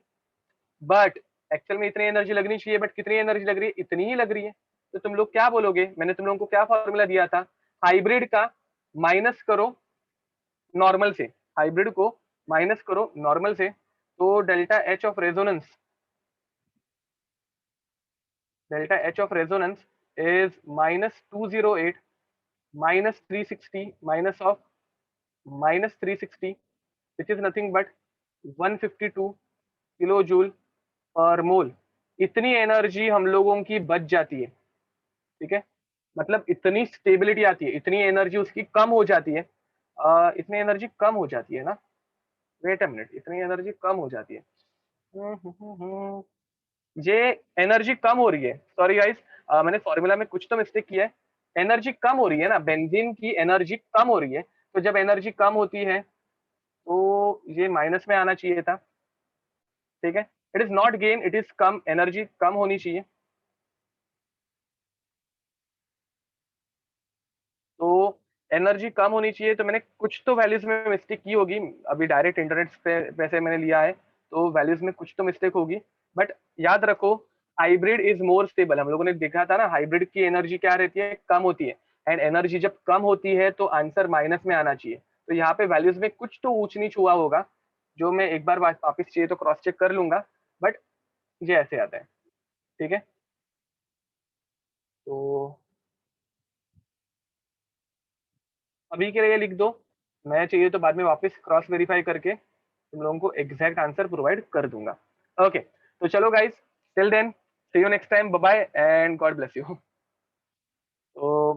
बट एक्चुअल में इतनी एनर्जी लगनी चाहिए, बट कितनी एनर्जी लग रही है? इतनी ही लग रही है। तो तुम लोग क्या बोलोगे? मैंने तुम लोगों को क्या फॉर्मूला दिया था, हाइब्रिड का माइनस करो नॉर्मल से, हाइब्रिड को माइनस करो नॉर्मल से, तो delta H of resonance is -208 -360 minus of -360, which is nothing but 152 kilo joule per mole. इतनी एनर्जी हम लोगों की बच जाती है, ठीक है, मतलब इतनी स्टेबिलिटी आती है, इतनी एनर्जी उसकी कम हो जाती है, इतनी एनर्जी कम हो जाती है ना, वेट अ मिनट, इतनी एनर्जी कम हो जाती है, ये एनर्जी कम हो रही है, सॉरी गाइस, मैंने फॉर्मूला में कुछ तो मिस्टेक किया है, एनर्जी कम हो रही है ना, बेंजीन की एनर्जी कम हो रही है, तो जब एनर्जी कम होती है तो ये माइनस में आना चाहिए था, ठीक है, it is not gain, it is कम, एनर्जी कम होनी चाहिए। तो एनर्जी कम होनी चाहिए, तो मैंने कुछ तो वैल्यूज में मिस्टेक की होगी, अभी डायरेक्ट इंटरनेट पे से मैंने लिया है, तो वैल्यूज में कुछ तो मिस्टेक होगी, बट याद रखो हाइब्रिड इज मोर स्टेबल। हम लोगों ने देखा था ना, हाइब्रिड की एनर्जी क्या रहती है, कम होती है, एंड एनर्जी जब कम होती है तो आंसर माइनस में आना चाहिए। तो यहाँ पे वैल्यूज में कुछ तो ऊंच नीच हुआ होगा, जो मैं एक बार वापिस चाहिए तो क्रॉस चेक कर लूंगा, बट ये ऐसे आता है, ठीक है। तो अभी के लिए लिख दो, मैं चाहिए तो बाद में वापस क्रॉस वेरीफाई करके तुम लोगों को एग्जैक्ट आंसर प्रोवाइड कर दूंगा। ओके, तो चलो guys, till then see you next time, bye bye and God bless you. तो